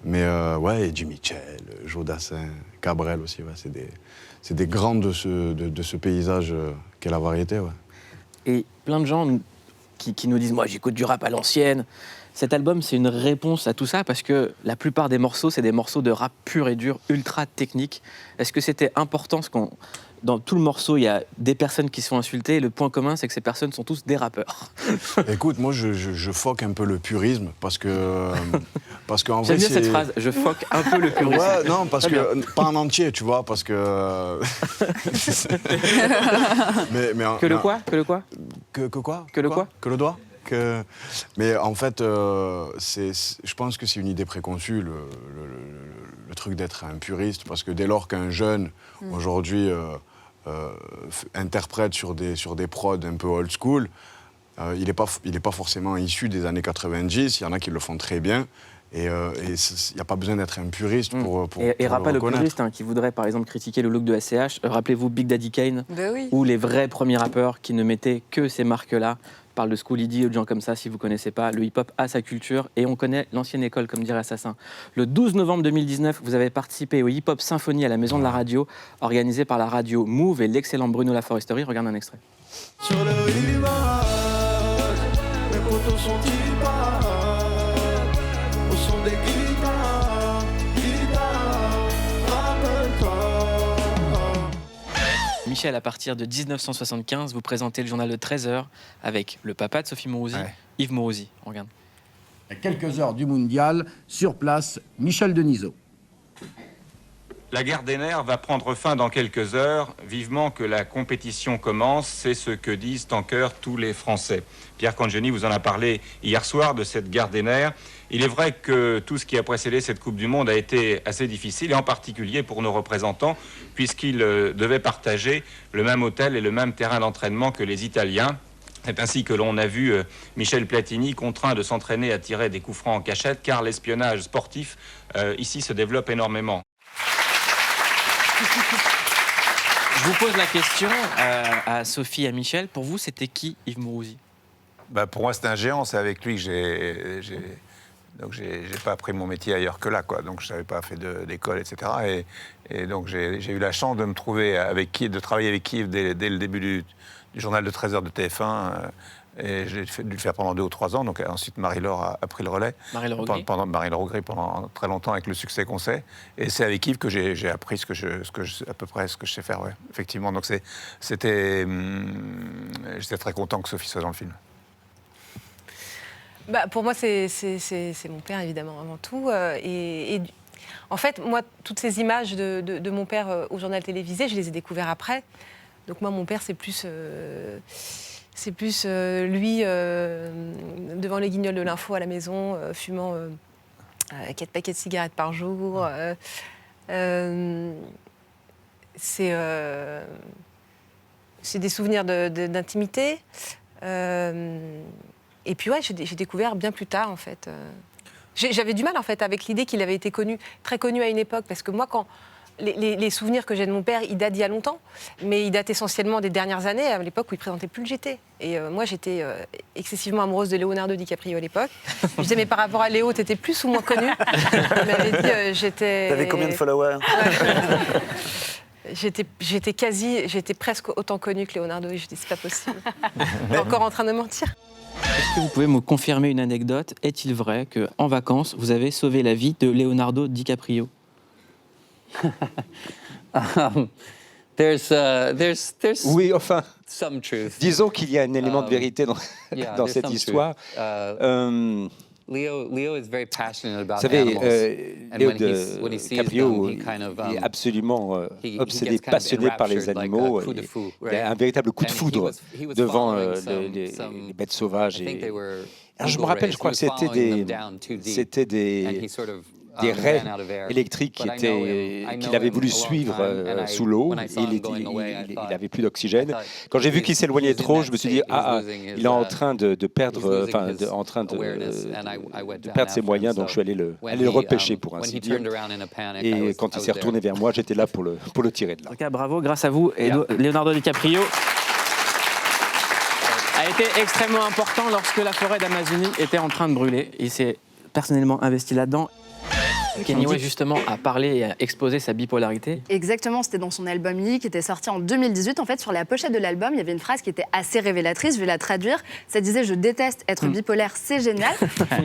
S7: Mais ouais, Eddie Mitchell, Joe Dassin, Cabrel aussi, ouais, c'est des grands de ce paysage qu'est la variété, ouais.
S1: Et plein de gens qui nous disent, moi j'écoute du rap à l'ancienne. Cet album, c'est une réponse à tout ça parce que la plupart des morceaux, c'est des morceaux de rap pur et dur, ultra technique. Est-ce que c'était important dans tout le morceau, il y a des personnes qui sont insultées et le point commun, c'est que ces personnes sont tous des rappeurs.
S7: Écoute, moi, je foque un peu le purisme parce qu'en vrai,
S1: j'aime bien cette phrase, je foque un peu le purisme.
S7: Ouais, non, parce que pas en entier, tu vois, parce que.
S1: Que le quoi?
S7: Que quoi?
S1: Que le quoi?
S7: Que le doigt? Mais en fait, je pense que c'est une idée préconçue, le truc d'être un puriste, parce que dès lors qu'un jeune, aujourd'hui, interprète sur des prods un peu old school, il n'est pas forcément issu des années 90, il y en a qui le font très bien, et il n'y a pas besoin d'être un puriste pour
S1: et rappelle
S7: le
S1: aux puristes qui voudraient par exemple critiquer le look de SCH, rappelez-vous Big Daddy Kane, ou les vrais premiers rappeurs qui ne mettaient que ces marques-là. On parle de Schoolly D ou de gens comme ça, si vous ne connaissez pas. Le hip-hop a sa culture et on connaît l'ancienne école, comme dirait Assassin. Le 12 novembre 2019, vous avez participé au hip-hop symphonie à la Maison de la Radio, organisée par la radio Move et l'excellent Bruno Laforesterie. Regarde un extrait.
S11: Sur le rivage, mes potos sont-ils pas au son des guitares, rappelle-toi.
S1: Michel, à partir de 1975, vous présentez le journal de 13h avec le papa de Sophie Mourouzi, Yves Mourouzi. On regarde.
S12: À quelques heures du mondial, sur place, Michel Denisot.
S19: La guerre des nerfs va prendre fin dans quelques heures. Vivement que la compétition commence, c'est ce que disent en chœur tous les Français. Pierre Cangeni vous en a parlé hier soir de cette guerre des nerfs. Il est vrai que tout ce qui a précédé cette Coupe du Monde a été assez difficile, et en particulier pour nos représentants, puisqu'ils devaient partager le même hôtel et le même terrain d'entraînement que les Italiens. C'est ainsi que l'on a vu Michel Platini contraint de s'entraîner à tirer des coups francs en cachette, car l'espionnage sportif ici se développe énormément.
S1: Je vous pose la question à Sophie et à Michel. Pour vous, c'était qui Yves Mourouzi?
S4: Pour moi, c'était un géant. C'est avec lui que j'ai pas appris mon métier ailleurs que là, quoi. Donc, je n'avais pas fait d'école, etc. Et donc, j'ai eu la chance de me trouver de travailler avec Yves dès le début du journal de 13h de TF1. Et j'ai dû le faire pendant 2 ou 3 ans. Donc ensuite, Marie-Laure a pris le relais.
S1: Marie-Laure
S4: Augry pendant très longtemps avec le succès qu'on sait. Et c'est avec Yves que j'ai appris à peu près ce que je sais faire, ouais. Effectivement. Donc j'étais très content que Sophie soit dans le film.
S25: Pour moi, c'est mon père, évidemment, avant tout. Et en fait, moi, toutes ces images de mon père au journal télévisé, je les ai découvertes après. Donc moi, mon père, c'est plus lui devant les guignols de l'info à la maison, fumant 4 paquets de cigarettes par jour. C'est des souvenirs d'intimité. Et puis ouais, j'ai découvert bien plus tard en fait. J'avais du mal en fait avec l'idée qu'il avait été très connu à une époque, parce que moi les souvenirs que j'ai de mon père, ils datent d'il y a longtemps, mais ils datent essentiellement des dernières années, à l'époque où il présentait plus le GT. Et moi, j'étais excessivement amoureuse de Leonardo DiCaprio à l'époque. Je disais, mais par rapport à Léo, t'étais plus ou moins connue? Il m'avait dit, j'étais...
S13: T'avais combien de followers?
S25: J'étais presque autant connue que Leonardo, et je dis, c'est pas possible. Encore en train de mentir.
S1: Est-ce que vous pouvez me confirmer une anecdote? Est-il vrai qu'en vacances, vous avez sauvé la vie de Leonardo DiCaprio?
S5: Oui, enfin, disons qu'il y a un élément de vérité dans cette histoire.
S22: Leo is very passionate about
S5: Vous savez,
S22: animals.
S5: Léo DiCaprio est absolument obsédé, passionné par les animaux. Il a un véritable coup de foudre devant les bêtes sauvages. Alors, je me rappelle, je crois que c'était des raies électriques qu'il avait voulu suivre sous l'eau. Il n'avait plus d'oxygène. Quand j'ai vu qu'il s'éloignait trop, je me suis dit, il est en train de perdre, de perdre ses moyens, donc je suis allé le repêcher, pour ainsi dire. Et quand il s'est retourné vers moi, j'étais là pour le tirer de là.
S1: En tout cas, bravo, grâce à vous, Leonardo DiCaprio a été extrêmement important lorsque la forêt d'Amazonie était en train de brûler. Il s'est personnellement investi là-dedans. Kanye West, justement, a parlé et a exposé sa bipolarité.
S16: Exactement, c'était dans son album Yi qui était sorti en 2018. En fait, sur la pochette de l'album, il y avait une phrase qui était assez révélatrice. Je vais la traduire. Ça disait « Je déteste être bipolaire, c'est génial ».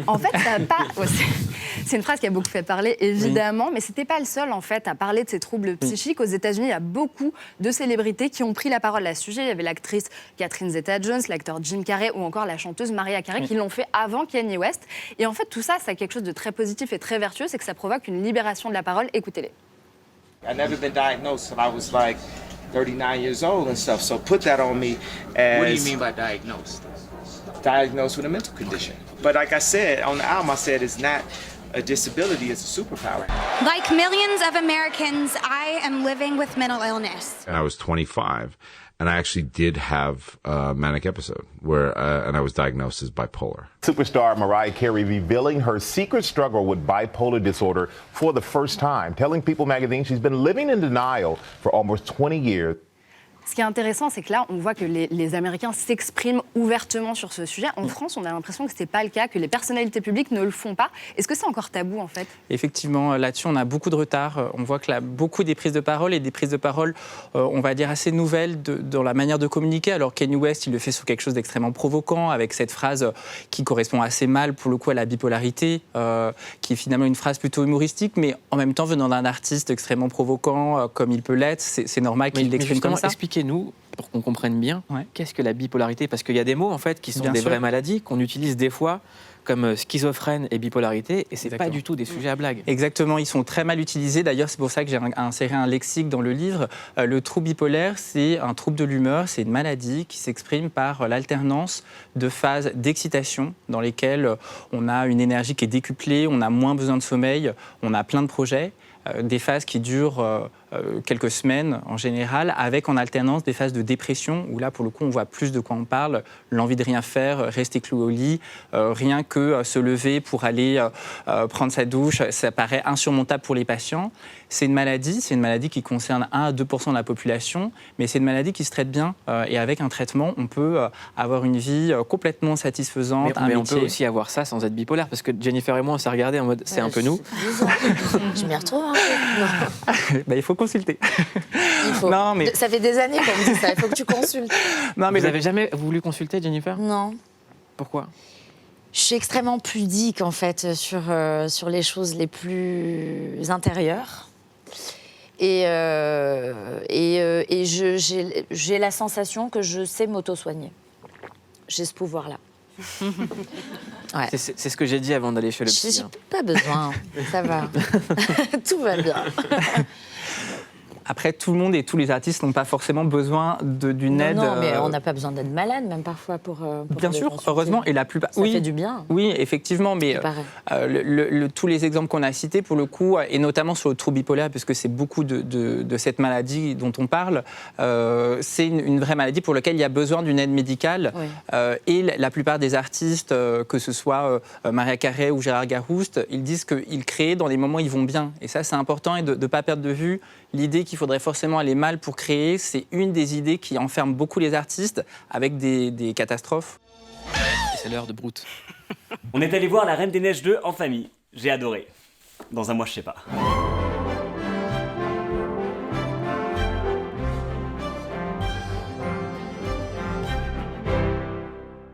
S16: En fait, ça n'a pas... Ouais, c'est une phrase qui a beaucoup fait parler, évidemment, mais c'était pas le seul, en fait, à parler de ces troubles psychiques. Aux États-Unis, il y a beaucoup de célébrités qui ont pris la parole à ce sujet. Il y avait l'actrice Catherine Zeta-Jones, l'acteur Jim Carrey ou encore la chanteuse Mariah Carey qui l'ont fait avant Kanye West. Et en fait, tout ça, c'est quelque chose de très positif et très vertueux, c'est que ça provoque une libération de la parole. Écoutez-les.
S17: I've never been diagnosed till I was like 39 years old and stuff. So put that on me as...
S22: What do you mean by diagnosed?
S17: Diagnosed with a mental condition. But like I said, on the album I said it's not a disability, it's a superpower.
S18: Like millions of Americans, I am living with mental illness.
S21: I was 25. And I actually did have a manic episode and I was diagnosed as bipolar.
S23: Superstar Mariah Carey revealing her secret struggle with bipolar disorder for the first time, telling People magazine she's been living in denial for almost 20 years.
S16: Ce qui est intéressant, c'est que là, on voit que les Américains s'expriment ouvertement sur ce sujet. En France, on a l'impression que ce n'est pas le cas, que les personnalités publiques ne le font pas. Est-ce que c'est encore tabou, en fait ?
S26: Effectivement, là-dessus, on a beaucoup de retard. On voit que là, beaucoup des prises de parole et des prises de parole, on va dire, assez nouvelles dans la manière de communiquer. Alors, Kanye West, il le fait sur quelque chose d'extrêmement provoquant, avec cette phrase qui correspond assez mal, pour le coup, à la bipolarité, qui est finalement une phrase plutôt humoristique, mais en même temps, venant d'un artiste extrêmement provoquant, comme il peut l'être, c'est normal qu'il l'exprime comme ça.
S1: Expliquez-nous, pour qu'on comprenne bien, qu'est-ce que la bipolarité ? Parce qu'il y a des mots, en fait, qui sont des vraies maladies, qu'on utilise des fois comme schizophrène et bipolarité, et c'est pas du tout des sujets à blague.
S26: Exactement, ils sont très mal utilisés. D'ailleurs, c'est pour ça que j'ai inséré un lexique dans le livre. Le trouble bipolaire, c'est un trouble de l'humeur, c'est une maladie qui s'exprime par l'alternance de phases d'excitation dans lesquelles on a une énergie qui est décuplée, on a moins besoin de sommeil, on a plein de projets, des phases qui durent quelques semaines en général, avec en alternance des phases de dépression, où là, pour le coup, on voit plus de quoi on parle, l'envie de rien faire, rester cloué au lit, rien que se lever pour aller prendre sa douche, ça paraît insurmontable pour les patients. C'est une maladie qui concerne 1 à 2% de la population, mais c'est une maladie qui se traite bien, et avec un traitement, on peut avoir une vie complètement satisfaisante,
S1: mais on peut aussi avoir ça sans être bipolaire, parce que Jennifer et moi, on s'est regardés en mode, c'est un peu nous.
S15: Je m'y retrouve un peu.
S26: Il faut consulter.
S15: Non, mais... Ça fait des années qu'on me dit ça, il faut que tu consultes.
S1: Non, mais vous n'avez jamais voulu consulter, Jennifer ?
S15: Non.
S1: Pourquoi ?
S15: Je suis extrêmement pudique, en fait, sur les choses les plus intérieures. Et j'ai la sensation que je sais m'auto-soigner. J'ai ce pouvoir-là.
S1: Ouais. C'est ce que j'ai dit avant d'aller chez le psy.
S15: J'ai pas besoin, ça va. Tout va bien.
S26: Après, tout le monde et tous les artistes n'ont pas forcément besoin d'une aide.
S15: Non, mais on n'a pas besoin d'être malade, même parfois, pour
S26: bien sûr, heureusement, et la plupart...
S15: Ça fait du bien.
S26: Oui, effectivement, mais tous les exemples qu'on a cités, pour le coup, et notamment sur le trouble bipolaire, puisque c'est beaucoup de cette maladie dont on parle, c'est une vraie maladie pour laquelle il y a besoin d'une aide médicale. Oui. Et la plupart des artistes, que ce soit Mariah Carey ou Gérard Garouste, ils disent qu'ils créent dans les moments où ils vont bien. Et ça, c'est important, et de ne pas perdre de vue l'idée qu'il faudrait forcément aller mal pour créer. C'est une des idées qui enferme beaucoup les artistes avec des catastrophes.
S1: C'est l'heure de Brute.
S27: On est allé voir La Reine des Neiges 2 en famille. J'ai adoré. Dans un mois, je sais pas.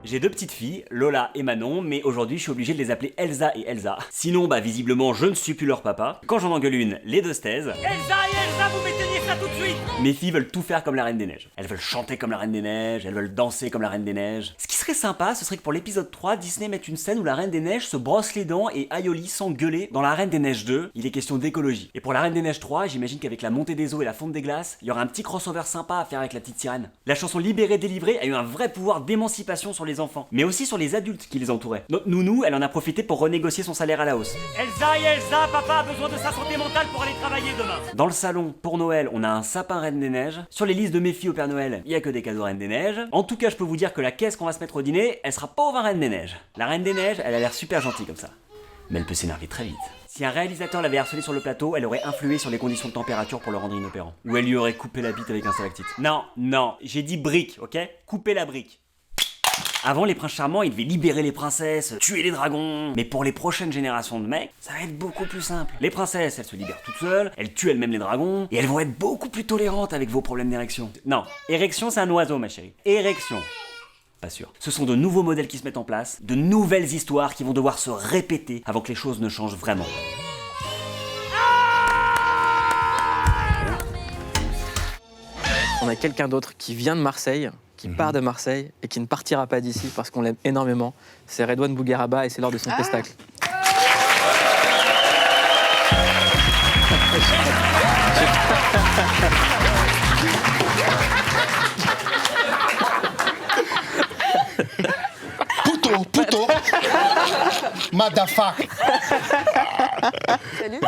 S27: J'ai 2 petites filles, Lola et Manon, mais aujourd'hui je suis obligé de les appeler Elsa et Elsa. Sinon, visiblement, je ne suis plus leur papa. Quand j'en engueule une, les 2 se taisent. Elsa et Elsa, vous m'éteignez ça tout de suite! Mes filles veulent tout faire comme la Reine des Neiges. Elles veulent chanter comme la Reine des Neiges, elles veulent danser comme la Reine des Neiges. Ce qui serait sympa, ce serait que pour l'épisode 3, Disney mette une scène où la Reine des Neiges se brosse les dents et Aioli s'engueuler. Dans la Reine des Neiges 2, il est question d'écologie. Et pour la Reine des Neiges 3, j'imagine qu'avec la montée des eaux et la fonte des glaces, il y aura un petit crossover sympa à faire avec la petite sirène. La chanson Libérée délivrée a eu un vrai pouvoir d'émancipation sur les enfants, mais aussi sur les adultes qui les entouraient. Notre nounou, elle en a profité pour renégocier son salaire à la hausse. Elsa et Elsa, papa a besoin de sa santé mentale pour aller travailler demain. Dans le salon, pour Noël, on a un sapin Reine des Neiges. Sur les listes de mes filles au Père Noël, il y a que des cadeaux Reine des Neiges. En tout cas, je peux vous dire que la caisse qu'on va se mettre au dîner, elle sera pas au vin Reine des Neiges. La Reine des Neiges, elle a l'air super gentille comme ça. Mais elle peut s'énerver très vite. Si un réalisateur l'avait harcelé sur le plateau, elle aurait influé sur les conditions de température pour le rendre inopérant. Ou elle lui aurait coupé la bite avec un stalactite. Non, j'ai dit brique, ok? Couper la brique. Avant, les princes charmants, ils devaient libérer les princesses, tuer les dragons. Mais pour les prochaines générations de mecs, ça va être beaucoup plus simple. Les princesses, elles se libèrent toutes seules, elles tuent elles-mêmes les dragons, et elles vont être beaucoup plus tolérantes avec vos problèmes d'érection. Non, érection, c'est un oiseau, ma chérie. Érection. Pas sûr. Ce sont de nouveaux modèles qui se mettent en place, de nouvelles histoires qui vont devoir se répéter avant que les choses ne changent vraiment.
S1: On a quelqu'un d'autre qui vient de Marseille, qui part de Marseille et qui ne partira pas d'ici parce qu'on l'aime énormément. C'est Redouane Bougueraba et c'est lors de son pestacle.
S20: Puto, motherfucker.
S16: Salut.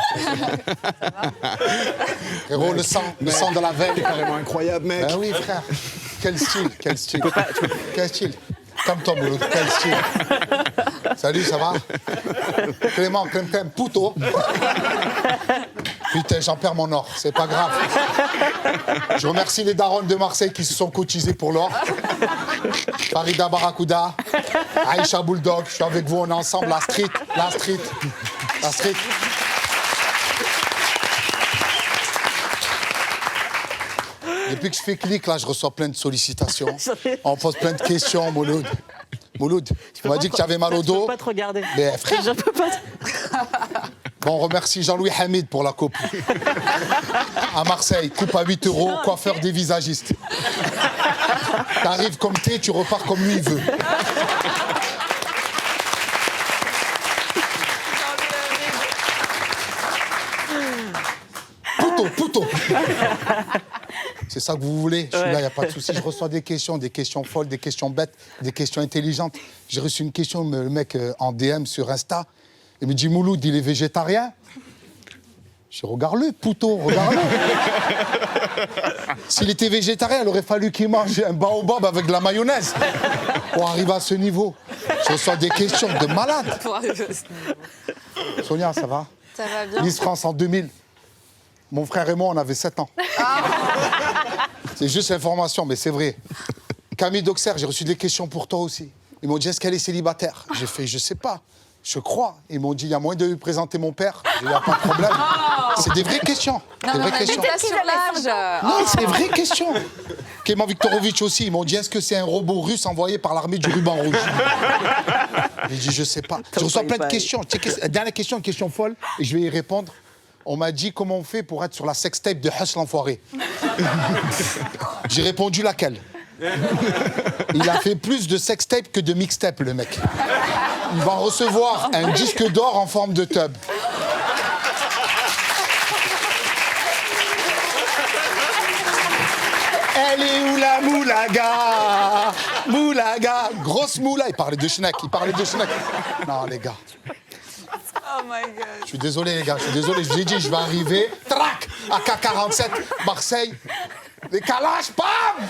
S20: Héros, le sang de la veine.
S7: C'est carrément incroyable, mec.
S20: Ben oui, frère. Quel style. Quel style. Comme toi, Mouloud, quel style. Salut, ça va? Clément, puto. Putain, j'en perds mon or, c'est pas grave. Je remercie les darons de Marseille qui se sont cotisés pour l'or. Farida Barracuda, Aïcha Bulldog, je suis avec vous, on est ensemble, la street. Depuis que je fais clic, là, je reçois plein de sollicitations. On me pose plein de questions, Mouloud. Tu m'as dit que tu avais mal au dos.
S1: Je peux pas te regarder.
S20: Mais frère,
S1: je peux pas.
S20: Bon, on remercie Jean-Louis Hamid pour la coupe. À Marseille, coupe à 8 €, coiffeur des visagistes. T'arrives comme t'es, tu repars comme lui il veut. Puto. C'est ça que vous voulez? Je suis là, il n'y a pas de souci. Je reçois des questions folles, des questions bêtes, des questions intelligentes. J'ai reçu une question, le mec en DM sur Insta. Il me dit, Mouloud, il est végétarien? Je dis, regarde-le, puto, regarde-le. S'il était végétarien, il aurait fallu qu'il mange un baobab avec de la mayonnaise pour arriver à ce niveau. Je reçois des questions de malade.
S15: Pour arriver à ce niveau.
S20: Sonia, ça va?
S15: Ça va bien.
S20: Miss France en 2000. Mon frère et moi, on avait 7 ans. C'est juste l'information, mais c'est vrai. Camille Doxer, j'ai reçu des questions pour toi aussi. Ils m'ont dit, est-ce qu'elle est célibataire? J'ai fait, je sais pas. Je crois. Ils m'ont dit, il y a moyen de lui présenter mon père. Il n'y a pas de problème. C'est des vraies questions.
S15: Non,
S20: des
S15: mais
S20: vraies questions.
S15: sur l'âge.
S20: Non, c'est des vraies questions. Clément Viktorovitch aussi. Ils m'ont dit, est-ce que c'est un robot russe envoyé par l'armée du ruban rouge? J'ai dit, je sais pas. Je reçois plein de questions. Dernière question, une question folle, et je vais y répondre. On m'a dit comment on fait pour être sur la sextape de Huss l'enfoiré. J'ai répondu laquelle? Il a fait plus de sextape que de mixtape, le mec. Il va recevoir un disque d'or en forme de tub. Elle est où la moulaga? Moulaga. Grosse moula. Il parlait de schneck. Non, les gars.
S15: Oh my God.
S20: Je suis désolé, les gars. Je vous ai dit, je vais arriver. Trac! AK-47, Marseille. Les calages, bam!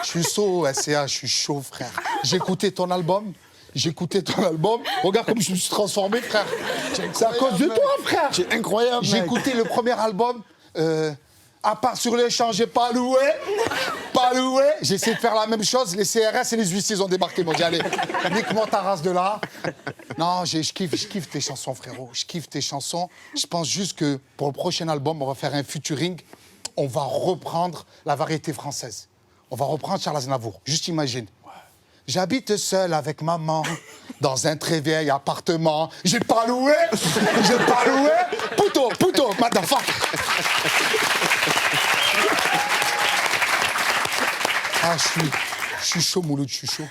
S20: Je suis chaud, SCA, je suis chaud, frère. J'ai écouté ton album. Regarde comme je me suis transformé, frère. C'est à cause de toi, frère.
S7: C'est incroyable,
S20: J'ai
S7: mec.
S20: écouté le premier album. À part sur l'échange, j'ai pas loué. J'ai essayé de faire la même chose. Les CRS et les huissiers ont débarqué. Ils m'ont dit, allez, nique-moi ta race de là. Non, je kiffe tes chansons, frérot. Je kiffe tes chansons. Je pense juste que pour le prochain album, on va faire un featuring. On va reprendre la variété française. On va reprendre Charles Aznavour. Juste imagine. J'habite seul avec maman dans un très vieil appartement. J'ai pas loué. Puto, motherfucker. Ah, je suis chaud, Mouloud, je suis chaud.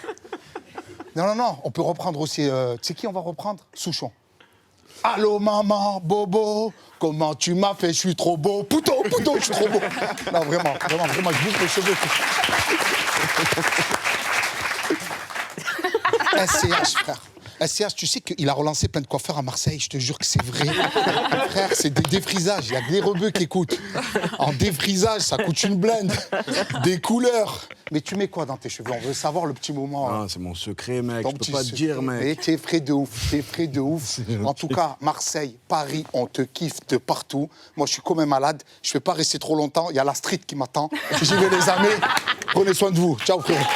S20: Non, on peut reprendre aussi... tu sais qui on va reprendre? Souchon. Allô, maman, bobo, comment tu m'as fait? Je suis trop beau. Puto, je suis trop beau. Non, vraiment, je bouge mes cheveux. SCH, frère. SCH, tu sais qu'il a relancé plein de coiffeurs à Marseille, je te jure que c'est vrai. Frère, c'est des défrisages, il y a que les rebeux qui écoutent. En défrisage, ça coûte une blinde. Des couleurs. Mais tu mets quoi dans tes cheveux? On veut savoir le petit moment.
S7: Ah, c'est mon secret, mec.
S20: Ton
S7: Je peux
S20: petit
S7: pas te
S20: secret.
S7: dire, mec.
S20: Mais t'es frais de ouf. En tout cas, Marseille, Paris, on te kiffe de partout. Moi, je suis comme un malade. Je vais pas rester trop longtemps. Il y a la street qui m'attend. J'y vais, les amis. Prenez soin de vous. Ciao, frère.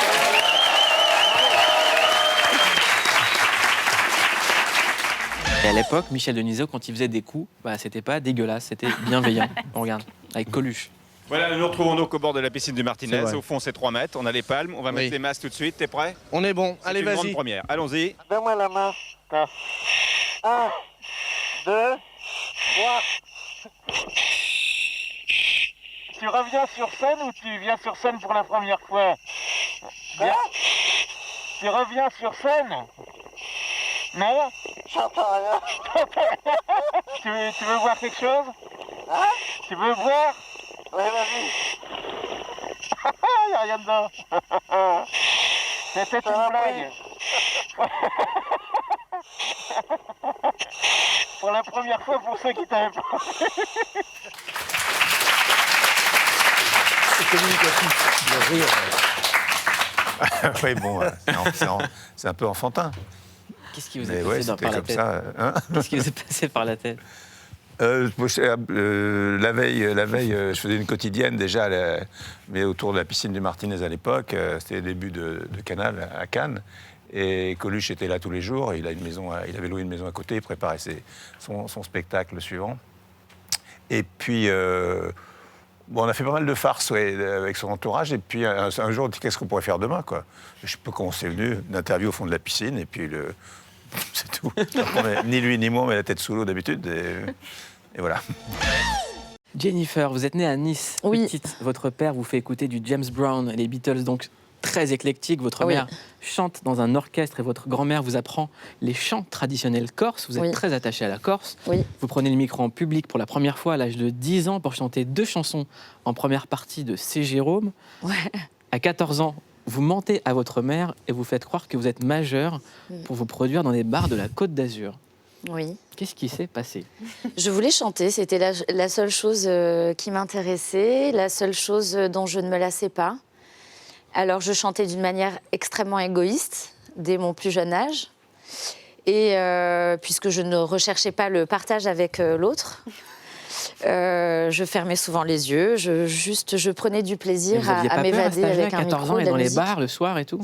S1: Et à l'époque, Michel Denisot, quand il faisait des coups, bah, c'était pas dégueulasse, c'était bienveillant. On regarde, avec Coluche.
S19: Voilà, nous retrouvons donc au bord de la piscine du
S8: C'est
S19: Martinez.
S8: vrai.
S19: Au fond, c'est 3 mètres. On a les palmes. On va mettre les masses tout de suite. T'es prêt?
S8: On est bon. Allez,
S19: C'est une grande
S8: vas-y.
S19: première. Allons-y.
S2: Donne-moi la main. 1, 2, 3. Tu reviens sur scène ou tu viens sur scène pour la première fois? Tu reviens sur scène? Non? J'entends rien. Tu veux voir quelque chose? Hein? Tu veux boire? Ouais, vas-y. Y'a rien dedans. C'était une blague. Pour la première fois pour ceux qui t'avaient pas.
S20: C'est communicatif. Le rire.
S4: Oui, bon, c'est un peu enfantin.
S1: Qu'est-ce qui vous
S4: Mais
S1: est
S4: ouais,
S1: passé
S4: c'était
S1: par la
S4: comme
S1: tête
S4: ça, hein.
S1: Qu'est-ce qui vous est passé par la tête?
S4: La veille, je faisais une quotidienne déjà, mais autour de la piscine du Martinez à l'époque. C'était le début de Canal à Cannes. Et Coluche était là tous les jours. Il avait loué une maison à côté. Il préparait son spectacle suivant. Et puis, on a fait pas mal de farces avec son entourage. Et puis, un jour, on dit qu'est-ce qu'on pourrait faire demain, quoi. Je sais pas comment c'est venu, une interview au fond de la piscine. Et puis, c'est tout. Ni lui ni moi, on met la tête sous l'eau d'habitude. Et voilà.
S1: Jennifer, vous êtes née à Nice.
S15: Oui.
S1: Petite. Votre père vous fait écouter du James Brown, les Beatles, donc très éclectique. Votre mère chante dans un orchestre et votre grand-mère vous apprend les chants traditionnels corses. Vous êtes très attaché à la Corse. Vous prenez le micro en public pour la première fois à l'âge de 10 ans pour chanter 2 chansons en première partie de C. Jérôme. À 14 ans, vous mentez à votre mère et vous faites croire que vous êtes majeur pour vous produire dans des bars de la Côte d'Azur.
S15: Oui.
S1: Qu'est-ce qui s'est passé?
S15: Je voulais chanter, c'était la seule chose qui m'intéressait, la seule chose dont je ne me lassais pas. Alors je chantais d'une manière extrêmement égoïste dès mon plus jeune âge. Et puisque je ne recherchais pas le partage avec l'autre, je fermais souvent les yeux, je prenais du plaisir à m'évader avec un micro,
S1: 14 ans et dans les bars le soir et tout?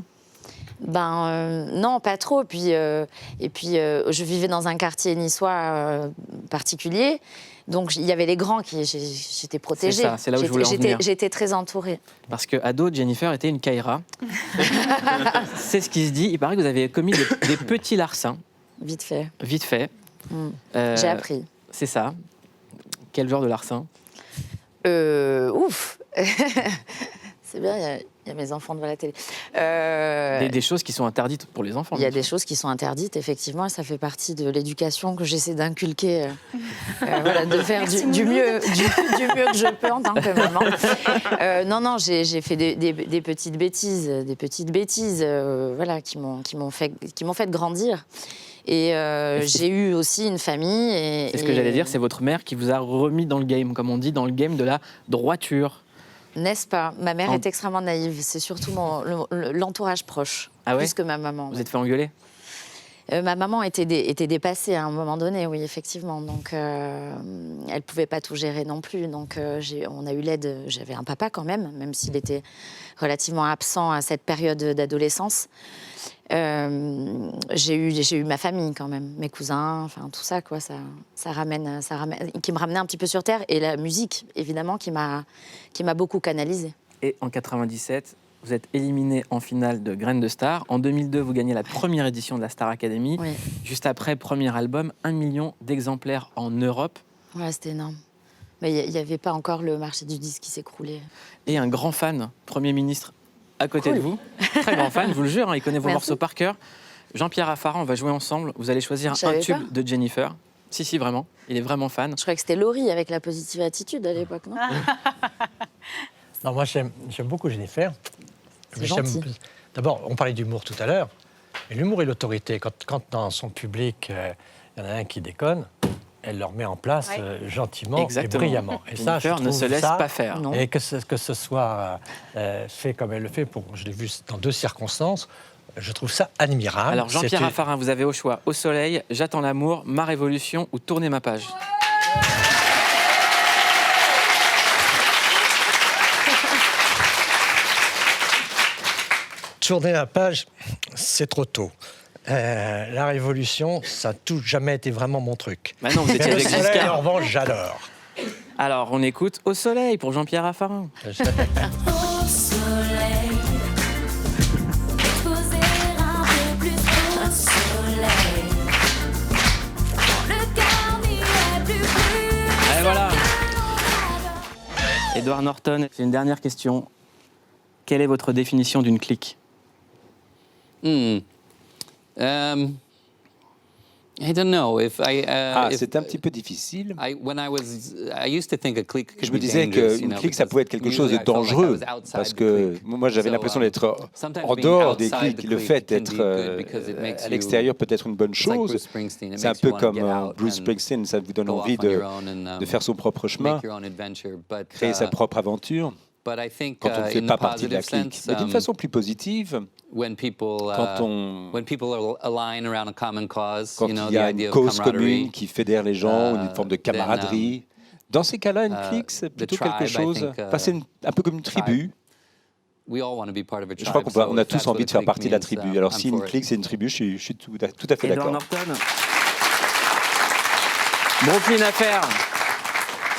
S15: Non, pas trop. Et puis, je vivais dans un quartier niçois particulier. Donc, il y avait les grands j'étais protégée.
S1: C'est là où je voulais en venir.
S15: J'étais très entourée.
S1: Parce qu'ado, Jennifer était une caïra. C'est ce qui se dit. Il paraît que vous avez commis des petits larcins.
S15: Vite fait.
S1: Vite fait.
S15: J'ai appris.
S1: C'est ça. Quel genre de larcin?
S15: Ouf. C'est bien, il y a mes enfants devant la télé.
S1: Des choses qui sont interdites pour les enfants.
S15: Il y a des choses qui sont interdites, effectivement, et ça fait partie de l'éducation que j'essaie d'inculquer, de faire du mieux que je peux en tant que maman. Non, j'ai fait des petites bêtises, qui m'ont fait grandir. Et j'ai eu aussi une famille.
S1: C'est ce que j'allais dire, c'est votre mère qui vous a remis dans le game, comme on dit, dans le game de la droiture.
S15: N'est-ce pas? Ma mère est extrêmement naïve. C'est surtout l'entourage proche, plus que ma maman.
S1: Vous êtes fait engueuler?
S15: Ma maman était dépassée à un moment donné, oui, effectivement. Donc, elle ne pouvait pas tout gérer non plus. Donc, on a eu l'aide. J'avais un papa quand même s'il était relativement absent à cette période d'adolescence. J'ai eu ma famille quand même, mes cousins, enfin tout ça, quoi. Ça ramène, qui me ramenait un petit peu sur terre. Et la musique, évidemment, qui m'a beaucoup canalisée.
S1: Et en 97, vous êtes éliminé en finale de Graines de Star. En 2002, vous gagnez la première édition de la Star Academy.
S15: Oui.
S1: Juste après, premier album, 1 million d'exemplaires en Europe.
S15: Ouais, c'était énorme. Mais il n'y avait pas encore le marché du disque qui s'écroulait.
S1: Et un grand fan, Premier ministre, à côté de vous. Très grand fan, je vous le jure, il connaît vos morceaux par cœur. Jean-Pierre Raffarin, on va jouer ensemble. Vous allez choisir un tube de Jennifer. Si, vraiment. Il est vraiment fan.
S15: Je croyais que c'était Laurie avec la positive attitude à l'époque, non?
S3: Non, moi, j'aime beaucoup Jennifer.
S15: C'est gentil.
S3: D'abord, on parlait d'humour tout à l'heure. Et l'humour et l'autorité, quand dans son public, il y en a un qui déconne, elle le remet en place gentiment et brillamment. Et ça, je trouve
S1: ne se laisse pas faire.
S3: Et que ce soit fait comme elle le fait, je l'ai vu dans 2 circonstances, je trouve ça admirable.
S1: Alors, Jean-Pierre Raffarin, vous avez au choix Au soleil, J'attends l'amour, Ma révolution ou Tourner ma page.
S3: Tourner la page, c'est trop tôt. La révolution, ça n'a jamais été vraiment mon truc.
S1: Bah non, vous étiez avec
S3: Giscard. En revanche, j'adore.
S1: Alors, on écoute Au soleil pour Jean-Pierre Raffarin.
S6: Au soleil, exposer un peu plus au soleil. Le cœur n'y est plus brûlé.
S1: Et voilà. Edward Norton, c'est une dernière question. Quelle est votre définition d'une clique?
S5: I don't know if c'est un petit peu difficile. Je me disais qu'une clique, ça pouvait être quelque chose de dangereux, parce que moi, j'avais l'impression d'être en dehors des cliques. Le fait d'être à l'extérieur peut être une bonne chose. C'est un peu comme Bruce Springsteen, ça vous donne envie de faire son propre chemin, créer sa propre aventure. Quand on ne fait pas partie de la clique. Mais d'une façon plus positive, quand il y a une cause commune qui fédère les gens, une forme de camaraderie, dans ces cas-là, une clique, c'est plutôt quelque chose... c'est un peu comme une tribu. Je crois qu'on a tous envie de faire partie de la tribu. Alors si une clique, c'est une tribu, je suis tout à fait d'accord.
S1: Brooklyn Affair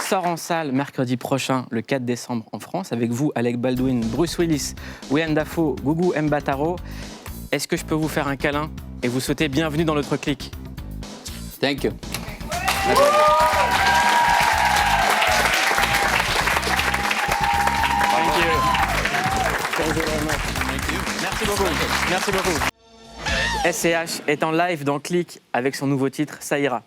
S1: sort en salle mercredi prochain, le 4 décembre en France, avec vous, Alec Baldwin, Bruce Willis, Willem Dafoe, Gugu Mbatha-Raw. Est-ce que je peux vous faire un câlin et vous souhaiter bienvenue dans notre clique?
S5: Thank you.
S1: Merci beaucoup. Merci beaucoup. SCH est en live dans Click avec son nouveau titre, Ça ira.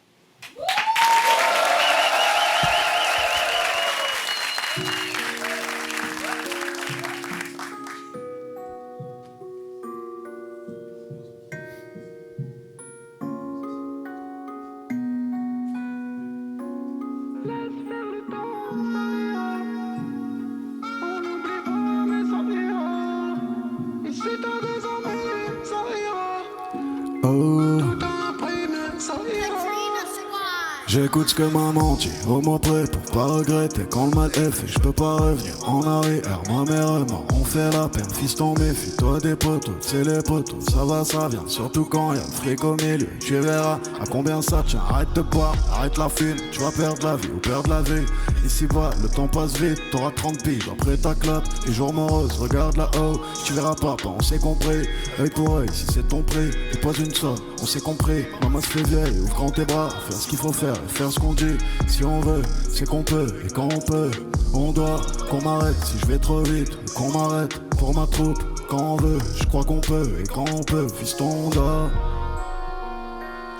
S9: J'écoute ce que maman dit, au mot près pour pas regretter. Quand le mal est fait, je peux pas revenir en arrière. Ma mère et moi, on fait la peine. Fiston, méfie-toi des poteaux, c'est les poteaux. Ça va, ça vient, surtout quand y'a le fric au milieu. Tu verras à combien ça tient. Arrête de boire, arrête la fine. Tu vas perdre la vie ou perdre la vie. Ici bas, le temps passe vite, t'auras 30 piles. Après ta clope, les jours moroses, regarde là-haut. Tu verras papa, on s'est compris. Œil pour œil, si c'est ton prix. Et pas une somme, on s'est compris. Maman se fait vieille, ouvre grand tes bras. Faire ce qu'il faut faire. Faire ce qu'on dit, si on veut, c'est qu'on peut, et quand on peut, on doit qu'on m'arrête si je vais trop vite, ou qu'on m'arrête pour ma troupe, quand on veut, je crois qu'on peut, et quand on peut, fiston on doit.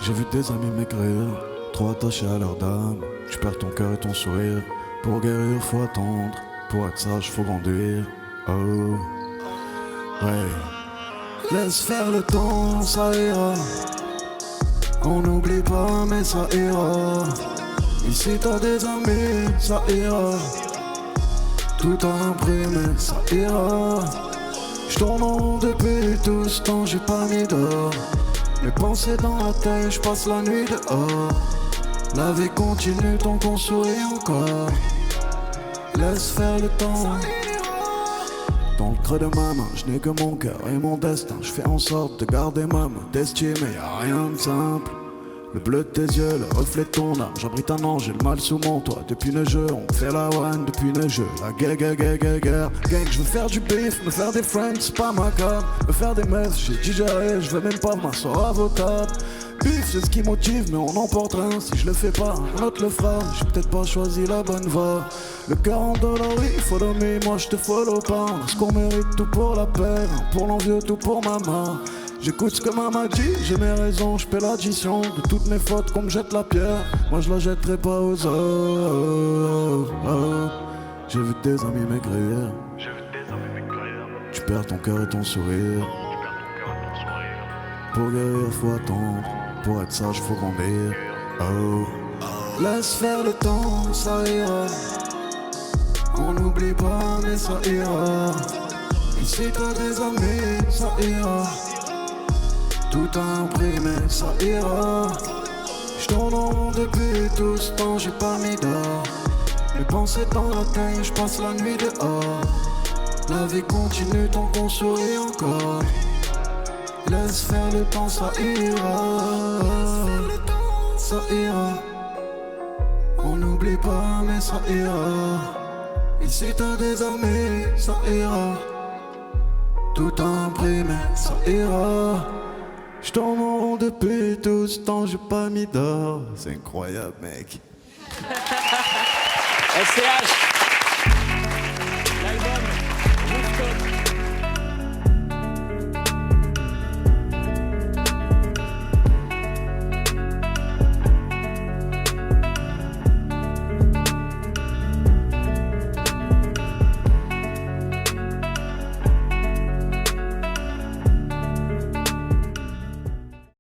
S9: J'ai vu des amis maigrir, trop attachés à leur dame, tu perds ton cœur et ton sourire, pour guérir faut attendre, pour être sage faut grandir, oh, ouais. Laisse faire le temps, ça ira. On n'oublie pas mais ça ira. Ici t'as des amis, ça ira. Tout a imprimé, ça ira. J'tourne en rond depuis tout ce temps, j'ai pas mis d'or. Mes pensées dans la tête, j'passe la nuit dehors. La vie continue tant qu'on sourit encore. Laisse faire le temps. Dans le creux de ma main, je n'ai que mon cœur et mon destin. Je fais en sorte de garder ma modestie, mais y'a rien de simple. Le bleu de tes yeux, le reflet de ton âme. J'abrite un ange, j'ai le mal sous mon toit. Depuis neigeux, on fait la one, depuis neigeux. La guerre. Gang, je veux faire du beef, me faire des friends, c'est pas ma cam. Me faire des meufs, j'ai digéré, je veux même pas m'asseoir à vos tables. Bif, c'est ce qui motive, mais on emporte rien. Si je le fais pas, un autre le fera. J'ai peut-être pas choisi la bonne voie. Le cœur endolori, follow me, moi je te follow pas. On a ce qu'on mérite, tout pour la peine, pour l'envieux, tout pour maman. J'écoute ce que maman dit, j'ai mes raisons, je paie l'addition de toutes mes fautes qu'on me jette la pierre. Moi je la jetterai pas aux autres. J'ai vu tes amis maigrir. Tu perds ton cœur et ton sourire. Pour guérir faut attendre, pour être sage faut grandir. Laisse faire le temps, ça ira. On n'oublie pas mais ça ira. Ici t'as des amis, ça ira. Tout imprimé, ça ira. J'tourne en rond depuis tout ce temps, j'ai pas mis d'or. Mes pensées dans la tête, j'passe la nuit dehors. La vie continue tant qu'on sourit encore. Laisse faire le temps, ça ira. Ça ira. On n'oublie pas mais ça ira. Ici t'as des amis, ça ira. Tout imprimé, ça ira. J'tourne en rond depuis tout ce temps, j'ai pas mis d'or. C'est incroyable, mec.
S5: SCH